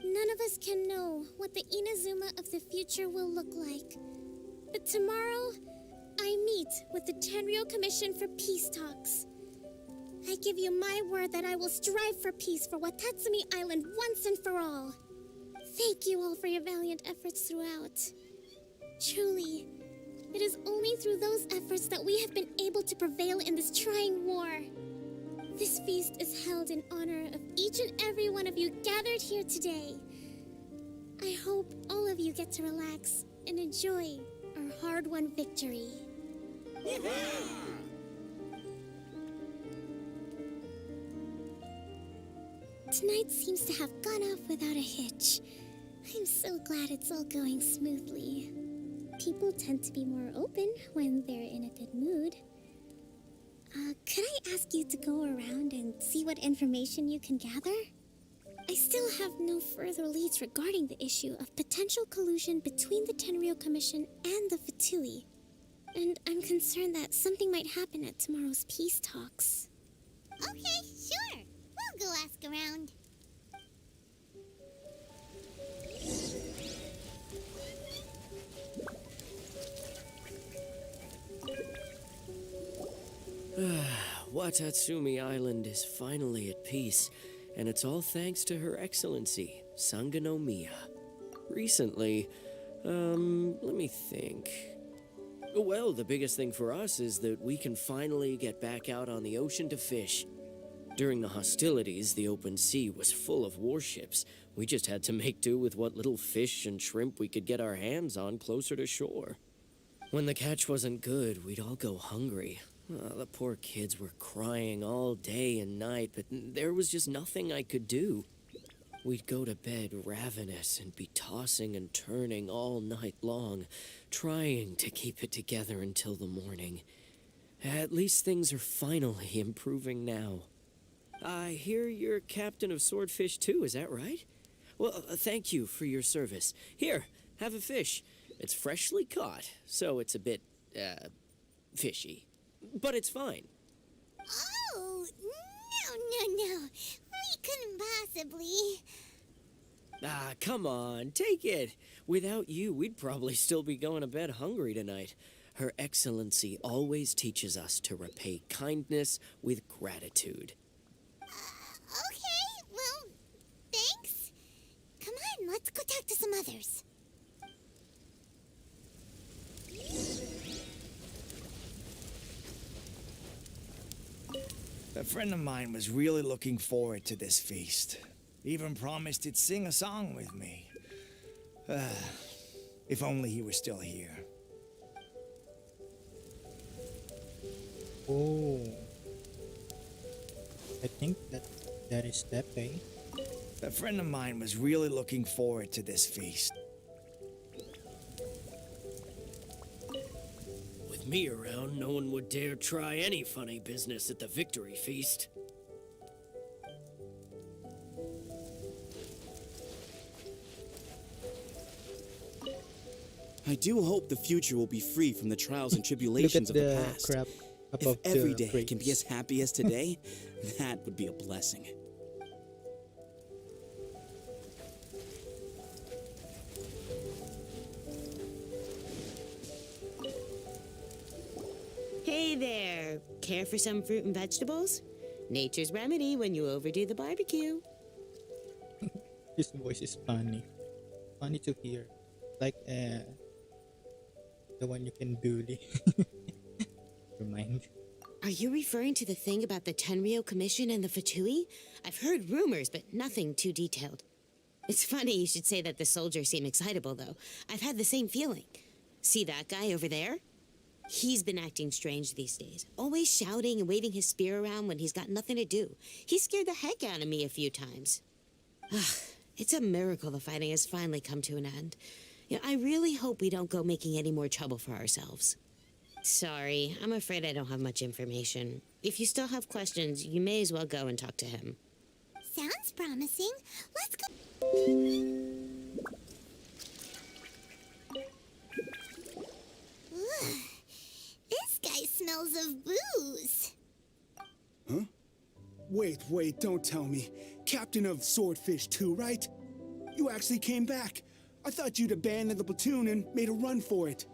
None of us can know what the Inazuma of the future will look like. But tomorrow, I meet with the Tenryou Commission for peace talks. I give you my word that I will strive for peace for Watatsumi Island once and for all. Thank you all for your valiant efforts throughout. Truly, it is only through those efforts that we have been able to prevail in this trying war. This feast is held in honor of each and every one of you gathered here today. I hope all of you get to relax and enjoy our hard-won victory. Tonight seems to have gone off without a hitch. I'm so glad it's all going smoothly. People tend to be more open when they're in a good mood. Could I ask you to go around and see what information you can gather? I still have no further leads regarding the issue of potential collusion between the Tenryou Commission and the Fatui. And I'm concerned that something might happen at tomorrow's peace talks. Okay, sure. We'll go ask around. Watatsumi Island is finally at peace, and it's all thanks to Her Excellency, Sangonomiya. Recently, let me think. Well, the biggest thing for us is that we can finally get back out on the ocean to fish. During the hostilities, the open sea was full of warships. We just had to make do with what little fish and shrimp we could get our hands on closer to shore. When the catch wasn't good, we'd all go hungry. The poor kids were crying all day and night, but there was just nothing I could do. We'd go to bed ravenous and be tossing and turning all night long, trying to keep it together until the morning. At least things are finally improving now. I hear you're captain of Swordfish too, is that right? Well, thank you for your service. Here, have a fish. It's freshly caught, so it's a bit, fishy. But it's fine. Oh, no. We couldn't possibly. Come on, take it. Without you, we'd probably still be going to bed hungry tonight. Her Excellency always teaches us to repay kindness with gratitude. Okay, well, thanks. Come on, let's go talk to some others. A friend of mine was really looking forward to this feast. Even promised he'd sing a song with me. If only he were still here. Oh. I think that is Tepe. A friend of mine was really looking forward to this feast. With me around, no one would dare try any funny business at the victory feast. I do hope the future will be free from the trials and Look tribulations at of the the past. crap If above every the day can be grapes. as happy as today, that would be a blessing. Hey there. Care for some fruit and vegetables? Nature's remedy when you overdo the barbecue. His voice is funny. Funny to hear. Like the one you can bully. Remind. Are you referring to the thing about the Tenryo Commission and the Fatui? I've heard rumors, but nothing too detailed. It's funny you should say that the soldiers seem excitable, though. I've had the same feeling. See that guy over there? He's been acting strange these days, always shouting and waving his spear around when he's got nothing to do. He scared the heck out of me a few times. It's a miracle the fighting has finally come to an end. I really hope we don't go making any more trouble for ourselves. Sorry, I'm afraid I don't have much information. If you still have questions, you may as well go and talk to him. Sounds promising. Let's go. Ugh. This guy smells of booze. Huh? Wait, don't tell me. Captain of Swordfish 2, right? You actually came back. I thought you'd abandoned the platoon and made a run for it.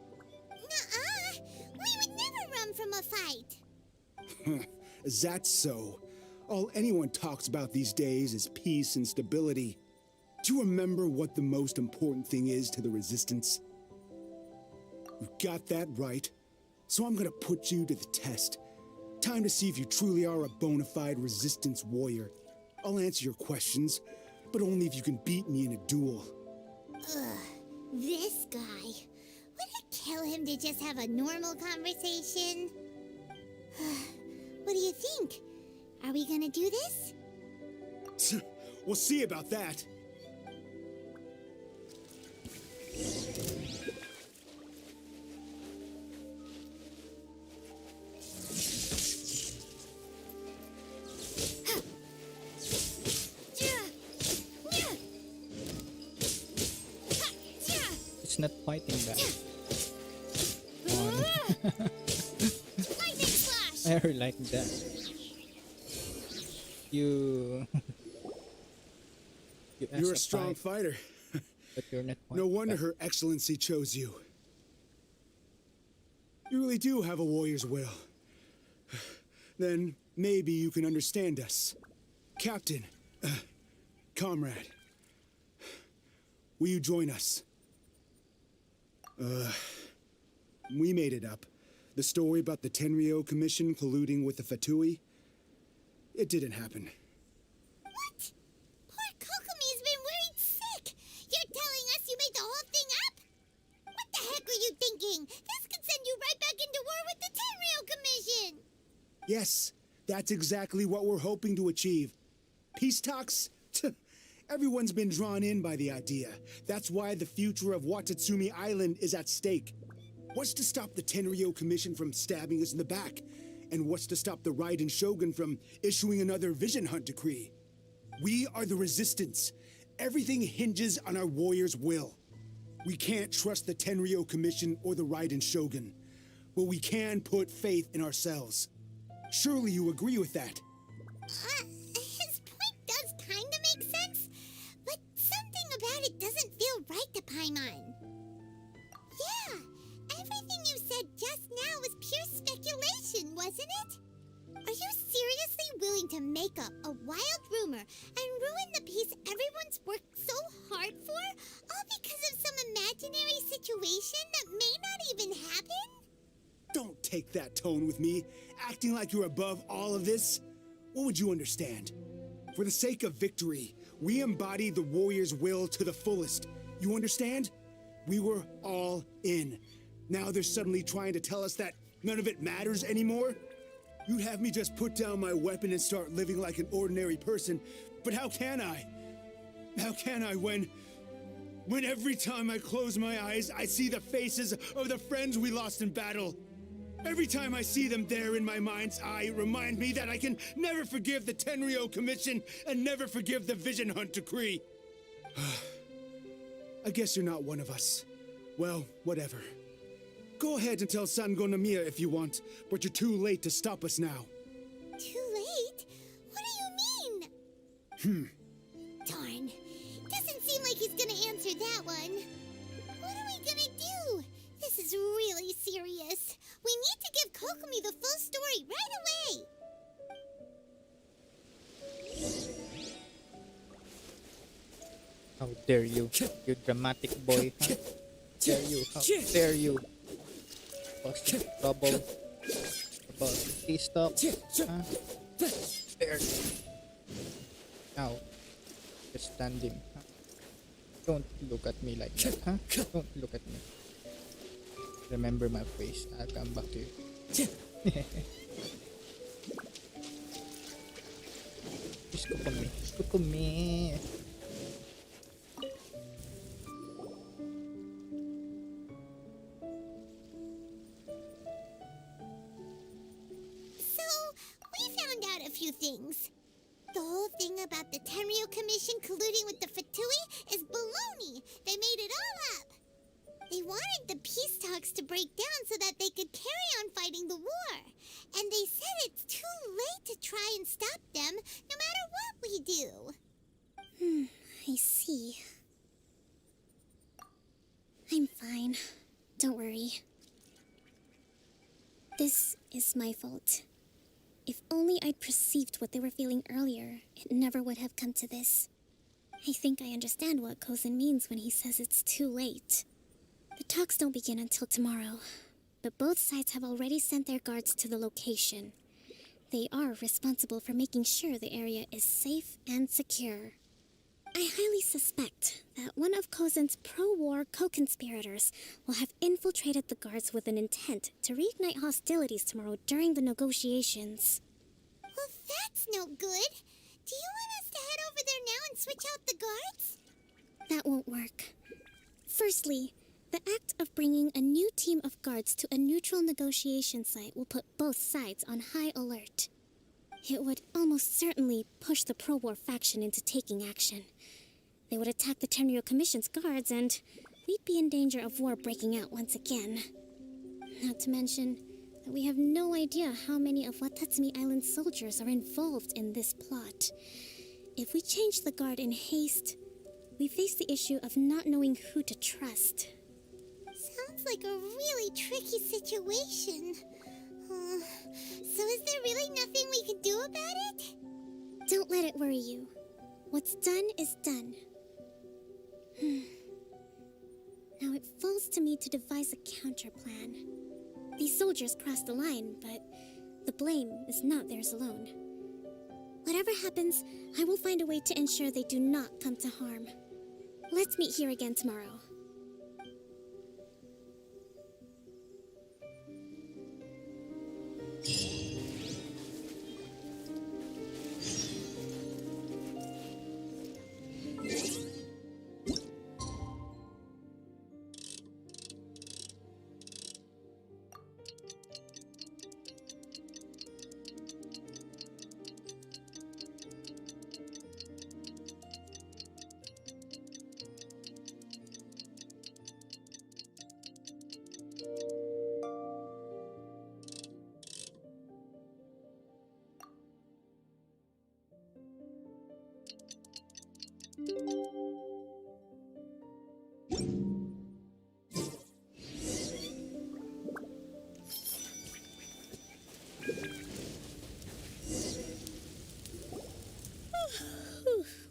Nuh-uh. We would never run from a fight. Is that so? All anyone talks about these days is peace and stability. Do you remember what the most important thing is to the Resistance? You got that right. So I'm gonna put you to the test. Time to see if you truly are a bona fide Resistance warrior. I'll answer your questions, but only if you can beat me in a duel. Ugh, this guy. Would it kill him to just have a normal conversation? What do you think? Are we gonna do this? We'll see about that. It's not fighting back. I really like that. You're a strong fighter. But you're not. No wonder Her Excellency chose you. You really do have a warrior's will. Then maybe you can understand us. Captain, comrade, will you join us? We made it up. The story about the Tenryo Commission colluding with the Fatui, it didn't happen. What? Poor Kokomi's been worried sick. You're telling us you made the whole thing up? What the heck were you thinking? This could send you right back into war with the Tenryo Commission. Yes, that's exactly what we're hoping to achieve. Peace talks? Everyone's been drawn in by the idea. That's why the future of Watatsumi Island is at stake. What's to stop the Tenryo Commission from stabbing us in the back? And what's to stop the Raiden Shogun from issuing another Vision Hunt decree? We are the Resistance. Everything hinges on our warrior's will. We can't trust the Tenryo Commission or the Raiden Shogun, but we can put faith in ourselves. Surely you agree with that? His point does kinda make sense, but something about it doesn't feel right to Paimon. Yeah, everything you said just now was pure speculation, wasn't it? Are you seriously willing to make up a wild rumor and ruin the peace everyone's worked so hard for, all because of some imaginary situation that may not even happen? Don't take that tone with me, acting like you're above all of this. What would you understand? For the sake of victory, we embodied the warrior's will to the fullest. You understand? We were all in. Now they're suddenly trying to tell us that none of it matters anymore? You'd have me just put down my weapon and start living like an ordinary person, but how can I? How can I when every time I close my eyes, I see the faces of the friends we lost in battle? Every time I see them there in my mind's eye, it reminds me that I can never forgive the Tenryo Commission and never forgive the Vision Hunt Decree. I guess you're not one of us. Well, whatever. Go ahead and tell Sango Nomiya if you want, but you're too late to stop us now. Too late? What do you mean? Darn. Doesn't seem like he's gonna answer that one. What are we gonna do? This is really serious. We need to give Kokomi the full story right away. How dare you, you dramatic boy, huh? Dare you, how dare you? Cause trouble about peace talk, huh? There. Now, just standing, huh? Don't look at me like that, huh? Don't look at me. Remember my face, I'll come back to you. Just Kokomi, Kokomi. Things. The whole thing about the Tenryo Commission colluding with the Fatui is baloney. They made it all up. They wanted the peace talks to break down so that they could carry on fighting the war. And they said it's too late to try and stop them, no matter what we do. I see. I'm fine. Don't worry. This is my fault. If only I'd perceived what they were feeling earlier, it never would have come to this. I think I understand what Kozin means when he says it's too late. The talks don't begin until tomorrow, but both sides have already sent their guards to the location. They are responsible for making sure the area is safe and secure. I highly suspect that one of Kozin's pro-war co-conspirators will have infiltrated the guards with an intent to reignite hostilities tomorrow during the negotiations. Well, that's no good. Do you want us to head over there now and switch out the guards? That won't work. Firstly, the act of bringing a new team of guards to a neutral negotiation site will put both sides on high alert. It would almost certainly push the pro-war faction into taking action. They would attack the Tenryo Commission's guards, and we'd be in danger of war breaking out once again. Not to mention that we have no idea how many of Watatsumi Island's soldiers are involved in this plot. If we change the guard in haste, we face the issue of not knowing who to trust. Sounds like a really tricky situation. So is there really nothing we can do about it? Don't let it worry you. What's done is done. Now it falls to me to devise a counterplan. These soldiers crossed the line, but the blame is not theirs alone. Whatever happens, I will find a way to ensure they do not come to harm. Let's meet here again tomorrow.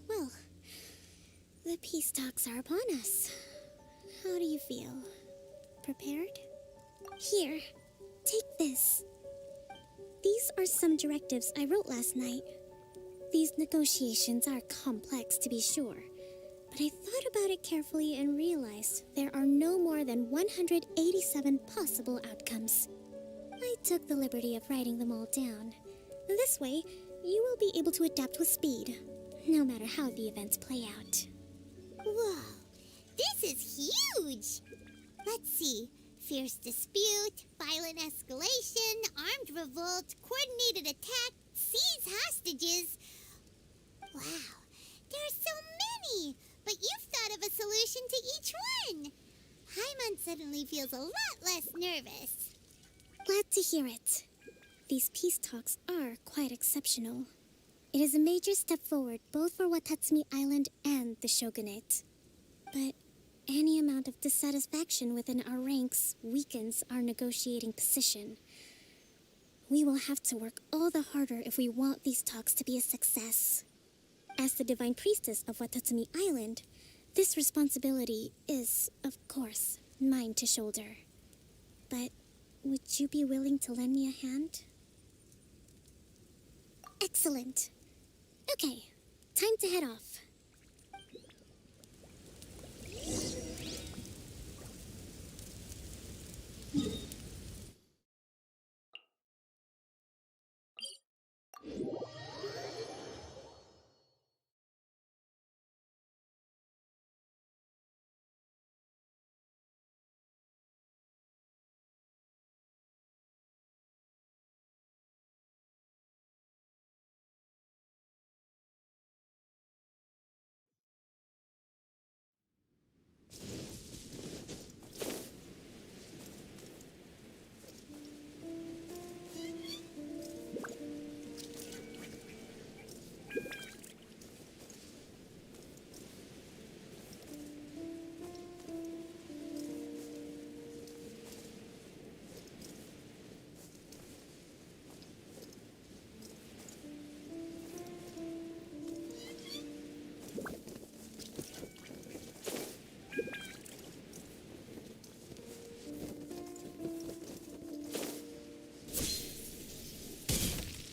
Well, the peace talks are upon us. How do you feel? Prepared? Here, take this. These are some directives I wrote last night. These negotiations are complex, to be sure, but I thought about it carefully and realized there are no more than 187 possible outcomes. I took the liberty of writing them all down. This way, you will be able to adapt with speed, no matter how the events play out. This is huge! Let's see. Fierce dispute, violent escalation, armed revolt, coordinated attack, seize hostages. Wow, there are so many! But you've thought of a solution to each one! Paimon suddenly feels a lot less nervous. Glad to hear it. These peace talks are quite exceptional. It is a major step forward both for Watatsumi Island and the Shogunate. But any amount of dissatisfaction within our ranks weakens our negotiating position. We will have to work all the harder if we want these talks to be a success. As the Divine Priestess of Watatsumi Island, this responsibility is, of course, mine to shoulder. But would you be willing to lend me a hand? Excellent. Okay, time to head off.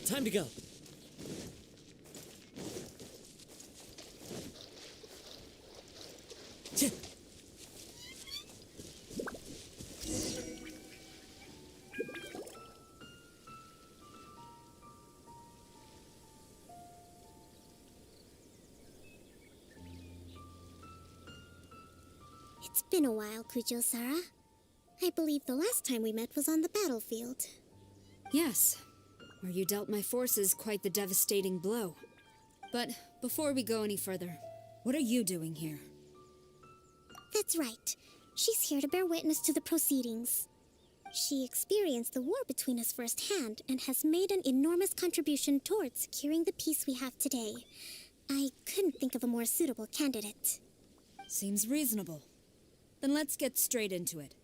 Time to go. It's been a while, Kujo-Sara. I believe the last time we met was on the battlefield. Yes, where you dealt my forces quite the devastating blow. But before we go any further, what are you doing here? That's right. She's here to bear witness to the proceedings. She experienced the war between us firsthand and has made an enormous contribution towards securing the peace we have today. I couldn't think of a more suitable candidate. Seems reasonable. Then let's get straight into it.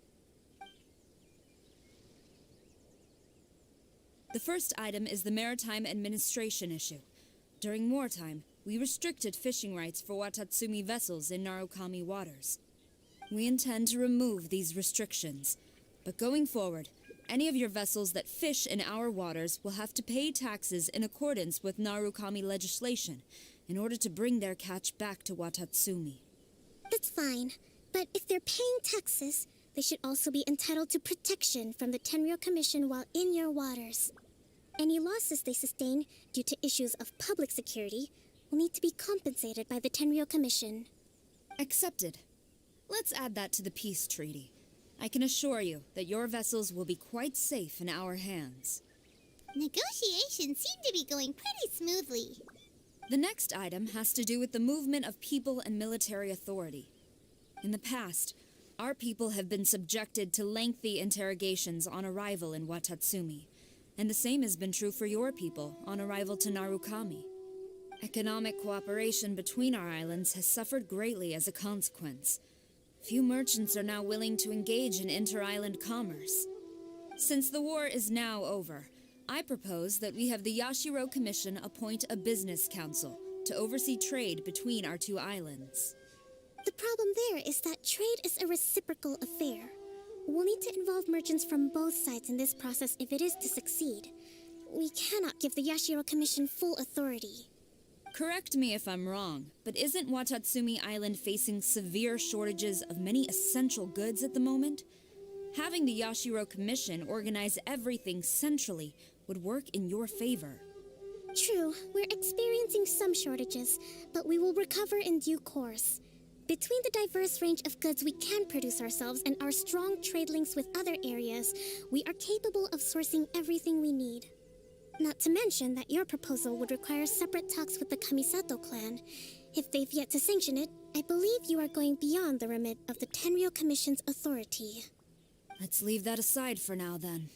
The first item is the maritime administration issue. During wartime, we restricted fishing rights for Watatsumi vessels in Narukami waters. We intend to remove these restrictions, but going forward, any of your vessels that fish in our waters will have to pay taxes in accordance with Narukami legislation in order to bring their catch back to Watatsumi. That's fine, but if they're paying taxes, they should also be entitled to protection from the Tenryou Commission while in your waters. Any losses they sustain due to issues of public security will need to be compensated by the Tenryou Commission. Accepted. Let's add that to the peace treaty. I can assure you that your vessels will be quite safe in our hands. Negotiations seem to be going pretty smoothly. The next item has to do with the movement of people and military authority. In the past, our people have been subjected to lengthy interrogations on arrival in Watatsumi, and the same has been true for your people on arrival to Narukami. Economic cooperation between our islands has suffered greatly as a consequence. Few merchants are now willing to engage in inter-island commerce. Since the war is now over, I propose that we have the Yashiro Commission appoint a business council to oversee trade between our two islands. The problem there is that trade is a reciprocal affair. We'll need to involve merchants from both sides in this process if it is to succeed. We cannot give the Yashiro Commission full authority. Correct me if I'm wrong, but isn't Watatsumi Island facing severe shortages of many essential goods at the moment? Having the Yashiro Commission organize everything centrally would work in your favor. True, we're experiencing some shortages, but we will recover in due course. Between the diverse range of goods we can produce ourselves and our strong trade links with other areas, we are capable of sourcing everything we need. Not to mention that your proposal would require separate talks with the Kamisato clan. If they've yet to sanction it, I believe you are going beyond the remit of the Tenryou Commission's authority. Let's leave that aside for now, then.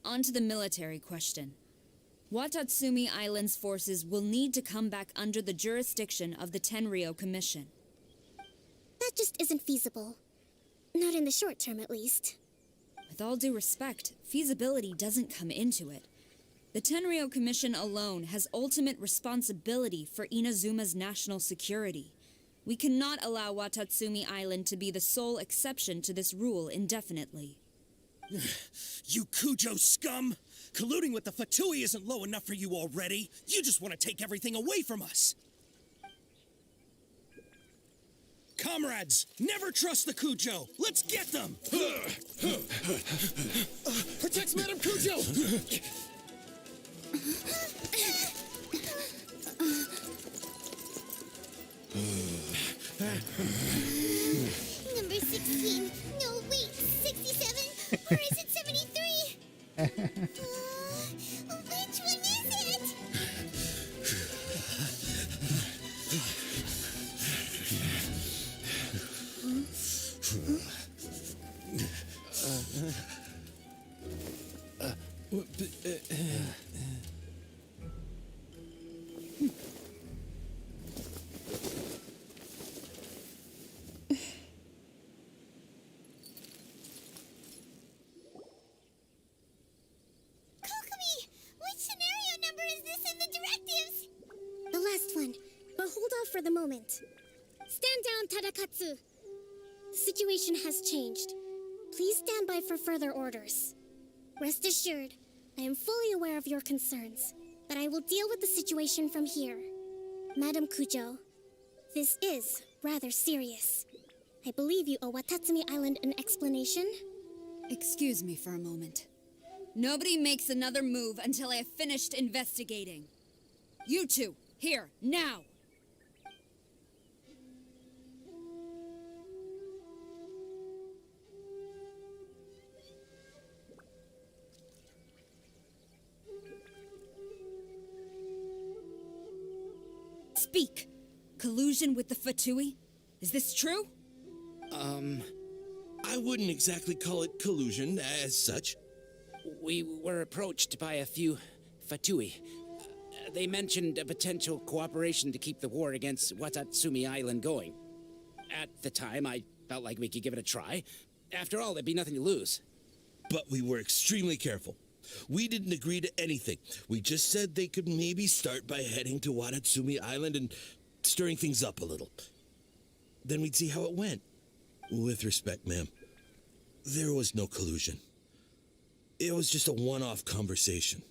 On to the military question. Watatsumi Island's forces will need to come back under the jurisdiction of the Tenryou Commission. That just isn't feasible. Not in the short term, at least. With all due respect, feasibility doesn't come into it. The Tenryou Commission alone has ultimate responsibility for Inazuma's national security. We cannot allow Watatsumi Island to be the sole exception to this rule indefinitely. You Kujo scum! Colluding with the Fatui isn't low enough for you already. You just want to take everything away from us. Comrades, never trust the Kujo. Let's get them! Protect Madame Kujo! Number 16. No, wait. 67? Or is it 73? Which one is it? Kokomi, which scenario number is this in the directives? The last one, but hold off for the moment. Stand down, Tadakatsu. The situation has changed. Please stand by for further orders. Rest assured, I am fully aware of your concerns, but I will deal with the situation from here. Madam Kujo, this is rather serious. I believe you owe Watatsumi Island an explanation. Excuse me for a moment. Nobody makes another move until I have finished investigating. You two, here, now! Speak! Collusion with the Fatui? Is this true? I wouldn't exactly call it collusion as such. We were approached by a few Fatui. They mentioned a potential cooperation to keep the war against Watatsumi Island going. At the time, I felt like we could give it a try. After all, there'd be nothing to lose. But we were extremely careful. We didn't agree to anything. We just said they could maybe start by heading to Watatsumi Island and stirring things up a little. Then we'd see how it went. With respect, ma'am, there was no collusion. It was just a one-off conversation.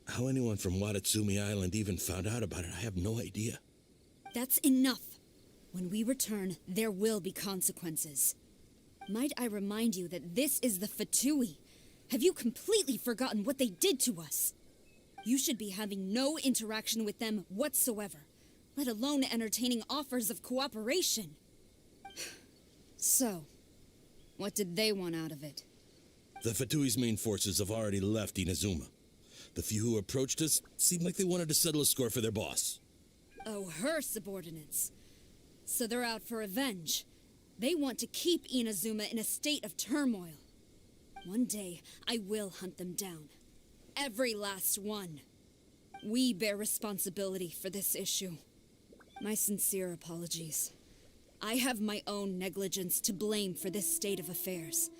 How anyone from Watatsumi Island even found out about it, I have no idea. That's enough. When we return, there will be consequences. Might I remind you that this is the Fatui? Have you completely forgotten what they did to us? You should be having no interaction with them whatsoever, let alone entertaining offers of cooperation. So, what did they want out of it? The Fatui's main forces have already left Inazuma. The few who approached us seemed like they wanted to settle a score for their boss. Oh, her subordinates. So they're out for revenge. They want to keep Inazuma in a state of turmoil. One day, I will hunt them down. Every last one. We bear responsibility for this issue. My sincere apologies. I have my own negligence to blame for this state of affairs.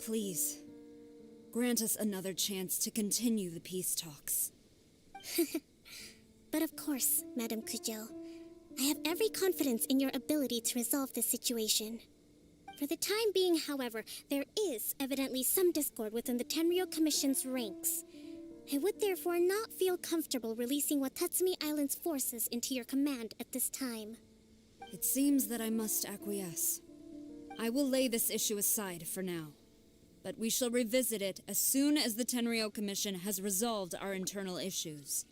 Please, grant us another chance to continue the peace talks. But of course, Madam Kujo, I have every confidence in your ability to resolve this situation. For the time being, however, there is evidently some discord within the Tenryou Commission's ranks. I would therefore not feel comfortable releasing Watatsumi Island's forces into your command at this time. It seems that I must acquiesce. I will lay this issue aside for now, but we shall revisit it as soon as the Tenryou Commission has resolved our internal issues.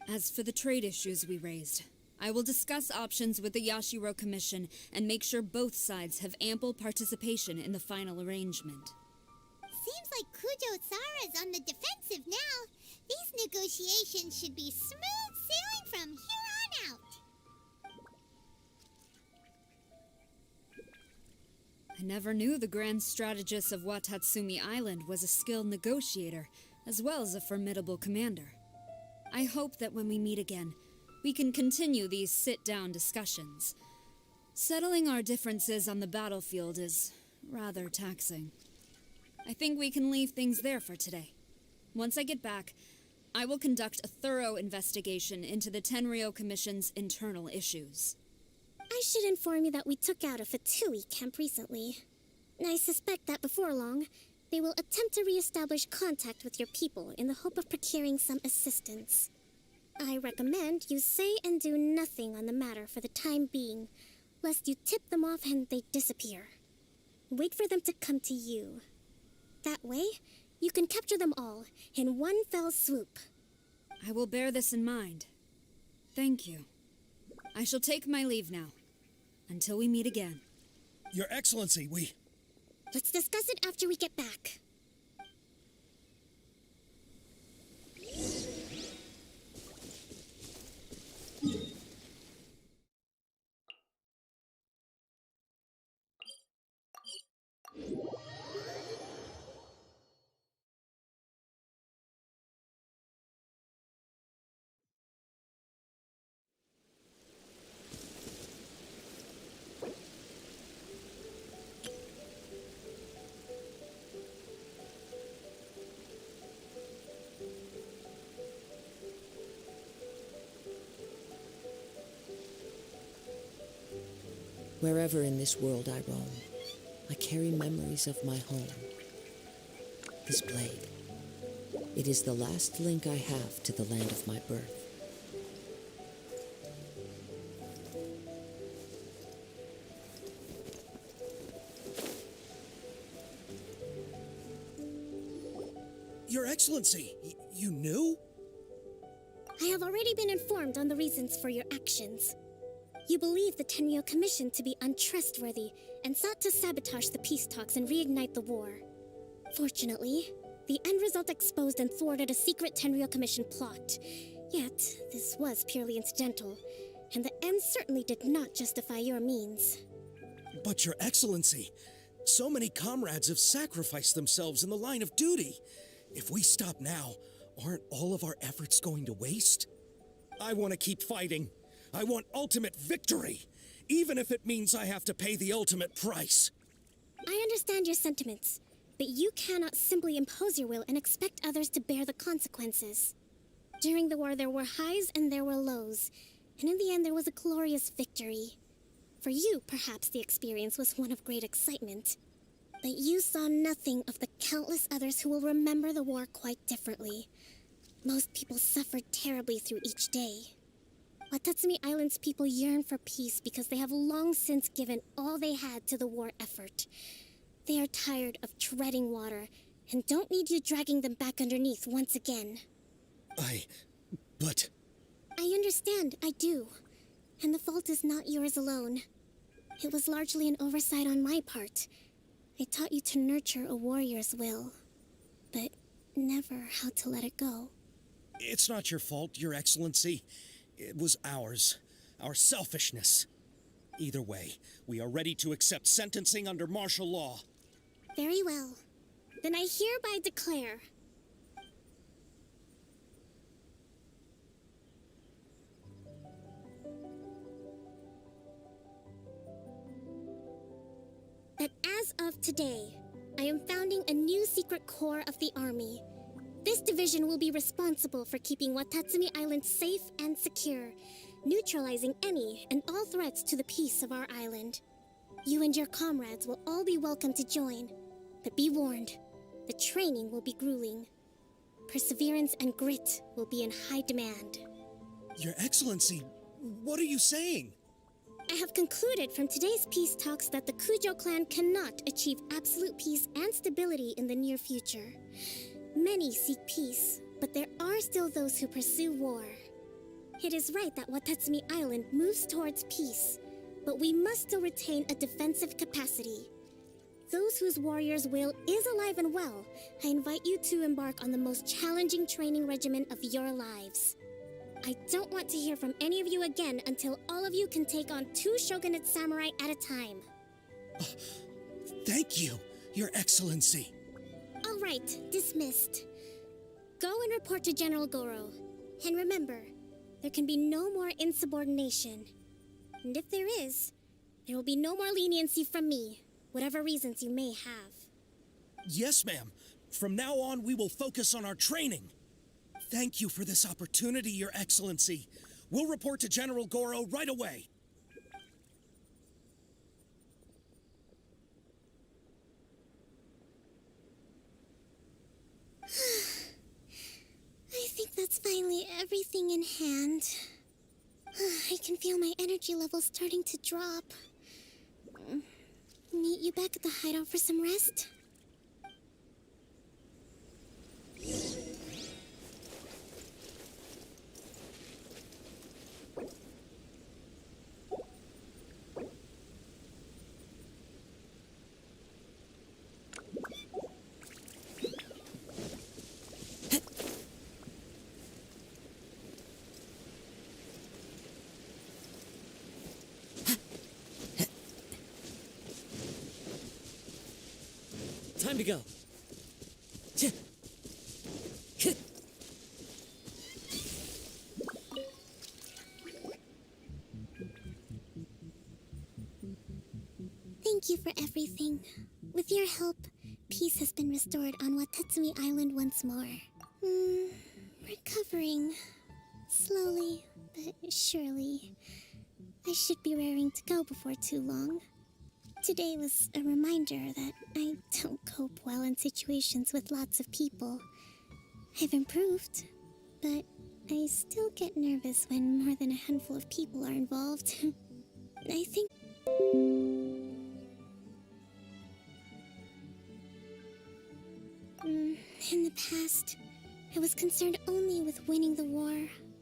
As for the trade issues we raised, I will discuss options with the Yashiro Commission and make sure both sides have ample participation in the final arrangement. Seems like Kujo-Sara's on the defensive now. These negotiations should be smooth sailing from here on out. I never knew the grand strategist of Watatsumi Island was a skilled negotiator, as well as a formidable commander. I hope that when we meet again, we can continue these sit-down discussions. Settling our differences on the battlefield is rather taxing. I think we can leave things there for today. Once I get back, I will conduct a thorough investigation into the Tenryou Commission's internal issues. I should inform you that we took out a Fatui camp recently. I suspect that before long, they will attempt to re-establish contact with your people in the hope of procuring some assistance. I recommend you say and do nothing on the matter for the time being, lest you tip them off and they disappear. Wait for them to come to you. That way, you can capture them all in one fell swoop. I will bear this in mind. Thank you. I shall take my leave now. Until we meet again. Your Excellency, we... Let's discuss it after we get back. Wherever in this world I roam, I carry memories of my home. This blade, it is the last link I have to the land of my birth. Your Excellency, you knew? I have already been informed on the reasons for your actions. You believe the Tenryou Commission to be untrustworthy and sought to sabotage the peace talks and reignite the war. Fortunately, the end result exposed and thwarted a secret Tenryou Commission plot. Yet, this was purely incidental, and the end certainly did not justify your means. But Your Excellency, so many comrades have sacrificed themselves in the line of duty. If we stop now, aren't all of our efforts going to waste? I want to keep fighting. I want ultimate victory, even if it means I have to pay the ultimate price. I understand your sentiments, but you cannot simply impose your will and expect others to bear the consequences. During the war, there were highs and there were lows, and in the end, there was a glorious victory. For you, perhaps the experience was one of great excitement, but you saw nothing of the countless others who will remember the war quite differently. Most people suffered terribly through each day. Watatsumi Island's people yearn for peace because they have long since given all they had to the war effort. They are tired of treading water and don't need you dragging them back underneath once again. But... I understand, I do. And the fault is not yours alone. It was largely an oversight on my part. I taught you to nurture a warrior's will, but never how to let it go. It's not your fault, Your Excellency. It was ours. Our selfishness. Either way, we are ready to accept sentencing under martial law. Very well. Then I hereby declare... that as of today, I am founding a new secret corps of the army. This division will be responsible for keeping Watatsumi Island safe and secure, neutralizing any and all threats to the peace of our island. You and your comrades will all be welcome to join, but be warned, the training will be grueling. Perseverance and grit will be in high demand. Your Excellency, what are you saying? I have concluded from today's peace talks that the Kujo clan cannot achieve absolute peace and stability in the near future. Many seek peace, but there are still those who pursue war. It is right that Watatsumi Island moves towards peace, but we must still retain a defensive capacity. Those whose warrior's will is alive and well, I invite you to embark on the most challenging training regimen of your lives. I don't want to hear from any of you again until all of you can take on 2 shogunate samurai at a time. Thank you, Your Excellency. All right, dismissed. Go and report to General Goro. And remember, there can be no more insubordination. And if there is, there will be no more leniency from me, whatever reasons you may have. Yes, ma'am. From now on, we will focus on our training. Thank you for this opportunity, Your Excellency. We'll report to General Goro right away. I think that's finally everything in hand. I can feel my energy levels starting to drop. Meet you back at the hideout for some rest? Time to go. Thank you for everything. With your help, peace has been restored on Watatsumi Island once more. Recovering. Slowly, but surely. I should be raring to go before too long. Today was a reminder that I don't cope well in situations with lots of people. I've improved, but I still get nervous when more than a handful of people are involved. I think... In the past, I was concerned only with winning the war,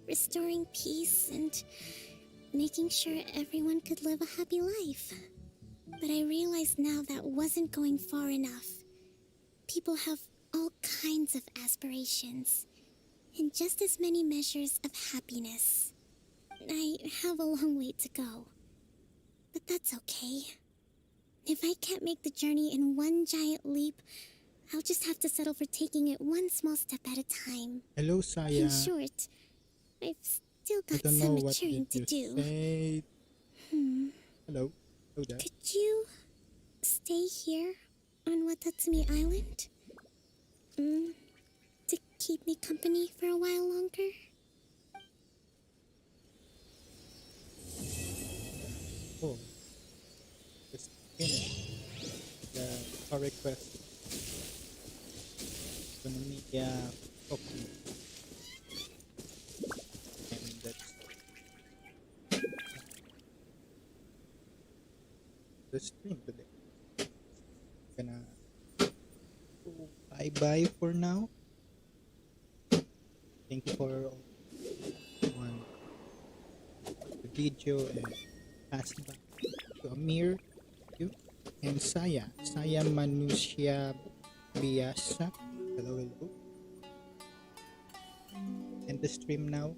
restoring peace, and making sure everyone could live a happy life. But I realize now that wasn't going far enough. People have all kinds of aspirations, and just as many measures of happiness. I have a long way to go, but that's okay. If I can't make the journey in one giant leap, I'll just have to settle for taking it one small step at a time. Hello, Saya. In short, I've still got I don't some know what maturing did to you do. say. Hello. Hello there. Could you stay here on Watatsumi Island? To keep me company for a while longer? Oh. Just finished the story quest. Gonna meet Kokomi. And that's the stream today. Gonna bye for now. Thank you for on the video and pass it back to Amir, you and Saya Manusya Biasa. Hello. End the stream now.